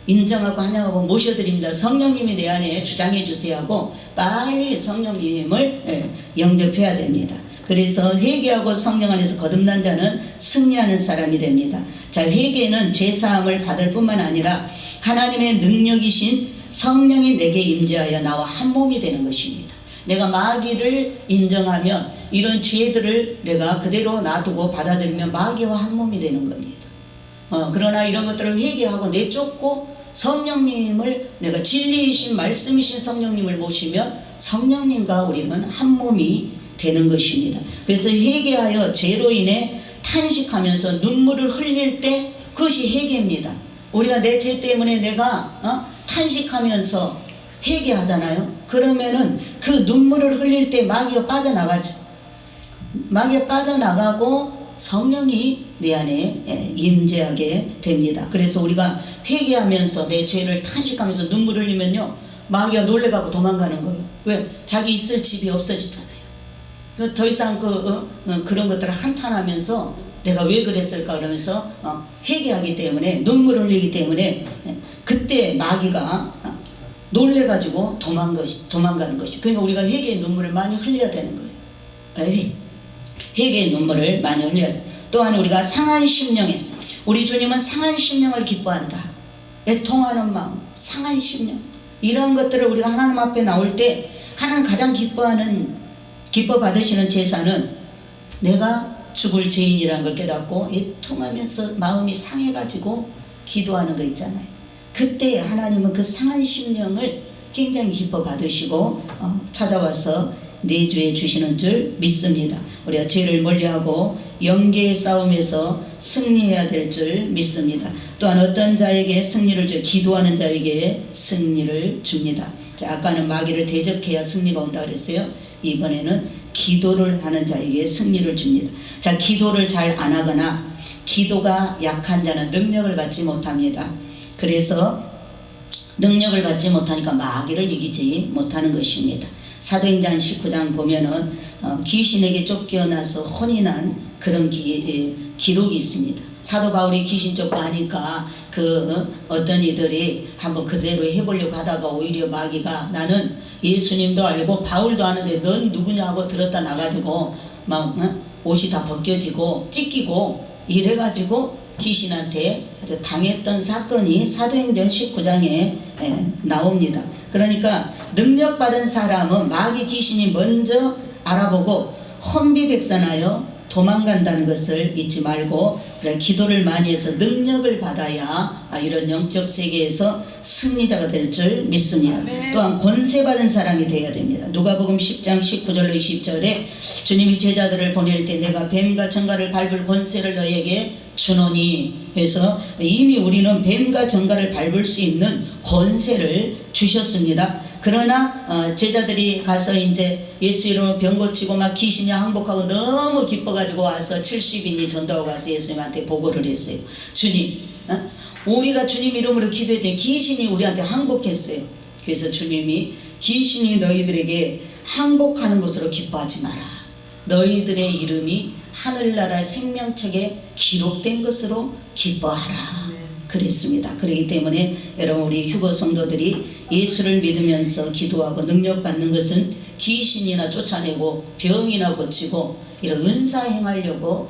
인정하고 환영하고 모셔드립니다. 성령님이 내 안에 주장해 주세요 하고 빨리 성령님을 영접해야 됩니다. 그래서 회개하고 성령 안에서 거듭난 자는 승리하는 사람이 됩니다. 자, 회개는 제사함을 받을 뿐만 아니라 하나님의 능력이신 성령이 내게 임재하여 나와 한 몸이 되는 것입니다. 내가 마귀를 인정하면 이런 죄들을 내가 그대로 놔두고 받아들이면 마귀와 한 몸이 되는 겁니다. 그러나 이런 것들을 회개하고 내쫓고 성령님을, 내가 진리이신 말씀이신 성령님을 모시면 성령님과 우리는 한 몸이 되는 것입니다. 그래서 회개하여 죄로 인해 탄식하면서 눈물을 흘릴 때 그것이 회개입니다. 우리가 내 죄 때문에 내가 탄식하면서 회개하잖아요. 그러면은 그 눈물을 흘릴 때 마귀가 빠져나가죠. 마귀가 빠져나가고 성령이 내 안에 임재하게 됩니다. 그래서 우리가 회개하면서 내 죄를 탄식하면서 눈물 흘리면요, 마귀가 놀래가고 도망가는 거예요. 왜? 자기 있을 집이 없어지잖아요. 더 이상 그런 것들을 한탄하면서 내가 왜 그랬을까 그러면서 회개하기 때문에, 눈물 흘리기 때문에 그때 마귀가 놀래가지고 도망가는 것이. 그러니까 우리가 회개의 눈물을 많이 흘려야 되는 거예요. 회개의 눈물을 많이 흘려야 돼요. 또한 우리가 상한 심령에, 우리 주님은 상한 심령을 기뻐한다. 애통하는 마음, 상한 심령, 이런 것들을 우리가 하나님 앞에 나올 때 하나님 가장 기뻐 받으시는 제사는 내가 죽을 죄인이라는 걸 깨닫고 애통하면서 마음이 상해가지고 기도하는 거 있잖아요. 그때 하나님은 그 상한 심령을 굉장히 기뻐 받으시고 찾아와서 내주해 주시는 줄 믿습니다. 우리가 죄를 멀리하고 영계의 싸움에서 승리해야 될 줄 믿습니다. 또한 어떤 자에게 승리를 줘, 기도하는 자에게 승리를 줍니다. 자, 아까는 마귀를 대적해야 승리가 온다 그랬어요. 이번에는 기도를 하는 자에게 승리를 줍니다. 자, 기도를 잘 안 하거나 기도가 약한 자는 능력을 받지 못합니다. 그래서 능력을 받지 못하니까 마귀를 이기지 못하는 것입니다. 사도행전 19장 보면은 귀신에게 쫓겨나서 혼이 난 그런 기록이 있습니다. 사도 바울이 귀신 쫓고 하니까 어떤 이들이 한번 그대로 해보려고 하다가 오히려 마귀가 나는 예수님도 알고 바울도 아는데 넌 누구냐 하고 들었다 나가지고 막 옷이 다 벗겨지고 찢기고 이래가지고 귀신한테 아주 당했던 사건이 사도행전 19장에 나옵니다. 그러니까 능력받은 사람은 마귀 귀신이 먼저 알아보고 혼비백산하여 도망간다는 것을 잊지 말고 기도를 많이 해서 능력을 받아야 이런 영적 세계에서 승리자가 될 줄 믿습니다. 또한 권세받은 사람이 되어야 됩니다. 누가복음 10장 19절로 20절에 주님이 제자들을 보낼 때 내가 뱀과 정갈을 밟을 권세를 너에게 주노니 해서 이미 우리는 뱀과 정갈을 밟을 수 있는 권세를 주셨습니다. 그러나 제자들이 가서 이제 예수 이름으로 병 고치고 막 귀신이 항복하고 너무 기뻐가지고 와서 70인이 전도하고 와서 예수님한테 보고를 했어요. 주님, 우리가 주님 이름으로 기도했더니 귀신이 우리한테 항복했어요. 그래서 주님이 귀신이 너희들에게 항복하는 것으로 기뻐하지 마라. 너희들의 이름이 하늘나라 생명책에 기록된 것으로 기뻐하라. 그랬습니다. 그렇기 때문에 여러분 우리 휴거 성도들이 예수를 믿으면서 기도하고 능력받는 것은 귀신이나 쫓아내고 병이나 고치고 이런 은사 행하려고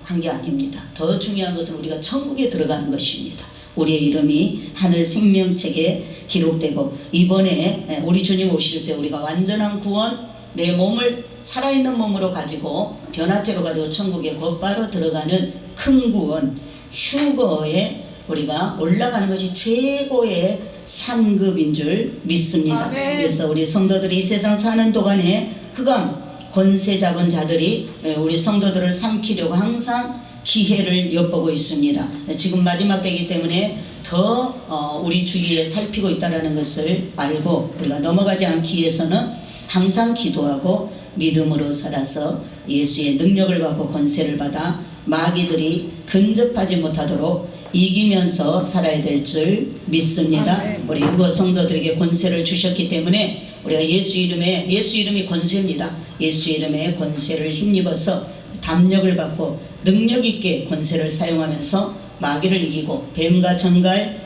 한 게 아닙니다. 더 중요한 것은 우리가 천국에 들어가는 것입니다. 우리의 이름이 하늘 생명책에 기록되고 이번에 우리 주님 오실 때 우리가 완전한 구원, 내 몸을 살아있는 몸으로 가지고 변화체로 가지고 천국에 곧바로 들어가는 큰 구원, 휴거에 우리가 올라가는 것이 최고의 상급인 줄 믿습니다. 아멘. 그래서 우리 성도들이 이 세상 사는 동안에 흑암 권세 잡은 자들이 우리 성도들을 삼키려고 항상 기회를 엿보고 있습니다. 지금 마지막 때이기 때문에 더 우리 주위에 살피고 있다는 것을 알고 우리가 넘어가지 않기 위해서는 항상 기도하고 믿음으로 살아서 예수의 능력을 받고 권세를 받아 마귀들이 근접하지 못하도록 이기면서 살아야 될 줄 믿습니다. 아멘. 우리 유거 성도들에게 권세를 주셨기 때문에 우리가 예수 이름이 권세입니다. 예수 이름의 권세를 힘입어서 담력을 갖고 능력 있게 권세를 사용하면서 마귀를 이기고 뱀과 정갈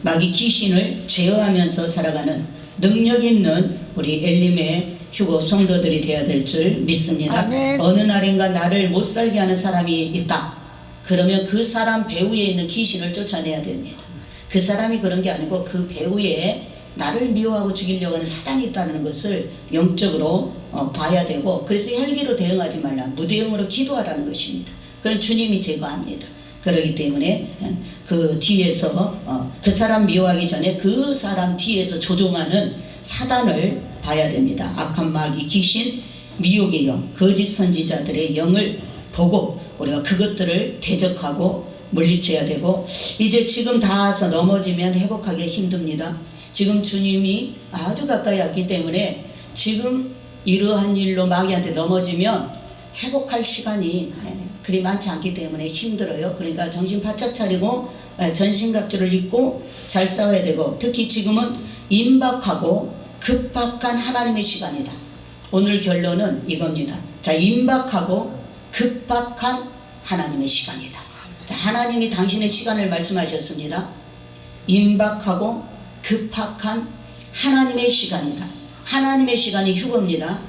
마귀 귀신을 제어하면서 살아가는 능력 있는 우리 엘림의 휴거 성도들이 되어야 될 줄 믿습니다. 아멘. 어느 날인가 나를 못 살게 하는 사람이 있다. 그러면 그 사람 배후에 있는 귀신을 쫓아내야 됩니다. 그 사람이 그런 게 아니고 그 배후에 나를 미워하고 죽이려고 하는 사단이 있다는 것을 영적으로 봐야 되고, 그래서 혈기로 대응하지 말라, 무대응으로 기도하라는 것입니다. 그건 주님이 제거합니다. 그렇기 때문에 그 뒤에서 그 사람 미워하기 전에 그 사람 뒤에서 조종하는 사단을 봐야 됩니다. 악한 마귀 귀신, 미혹의 영, 거짓 선지자들의 영을 보고 우리가 그것들을 대적하고 물리쳐야 되고, 이제 지금 닿아서 넘어지면 회복하기 힘듭니다. 지금 주님이 아주 가까이 왔기 때문에 지금 이러한 일로 마귀한테 넘어지면 회복할 시간이 그리 많지 않기 때문에 힘들어요. 그러니까 정신 바짝 차리고 전신갑주를 입고 잘 싸워야 되고, 특히 지금은 임박하고 급박한 하나님의 시간이다. 오늘 결론은 이겁니다. 자, 임박하고 급박한 하나님의 시간이다. 자, 하나님이 당신의 시간을 말씀하셨습니다. 임박하고 급박한 하나님의 시간이다. 하나님의 시간이 휴거입니다.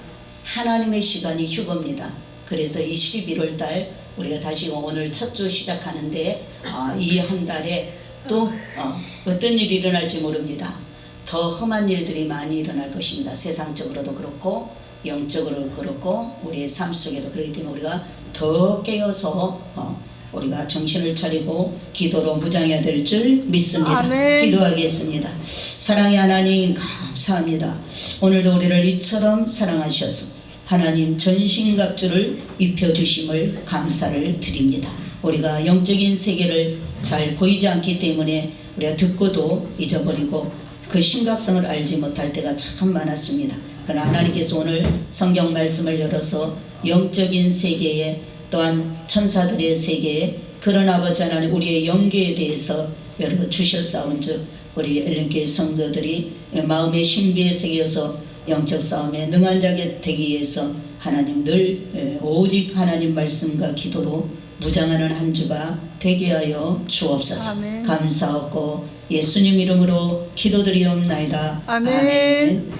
하나님의 시간이 휴거입니다. 그래서 이 11월 달 우리가 다시 오늘 첫 주 시작하는데 이 한 달에 또 어떤 일이 일어날지 모릅니다. 더 험한 일들이 많이 일어날 것입니다. 세상적으로도 그렇고 영적으로도 그렇고 우리의 삶 속에도 그렇기 때문에 우리가 더 깨어서 우리가 정신을 차리고 기도로 무장해야 될 줄 믿습니다. 아멘. 기도하겠습니다. 사랑의 하나님 감사합니다. 오늘도 우리를 이처럼 사랑하셔서 하나님 전신갑주를 입혀주심을 감사를 드립니다. 우리가 영적인 세계를 잘 보이지 않기 때문에 우리가 듣고도 잊어버리고 그 심각성을 알지 못할 때가 참 많았습니다. 그러나 하나님께서 오늘 성경 말씀을 열어서 영적인 세계에 또한 천사들의 세계에 그런 아버지 하나님 우리의 영계에 대해서 열어주셨사온즉 우리 엘림교회 성도들이 마음의 신비의 세계여서 영적 싸움에 능한 자가 되기 위해서 하나님 늘 오직 하나님 말씀과 기도로 무장하는 한 주가 되게 하여 주옵소서. 아멘. 감사하고 예수님 이름으로 기도드리옵나이다. 아멘. 아멘.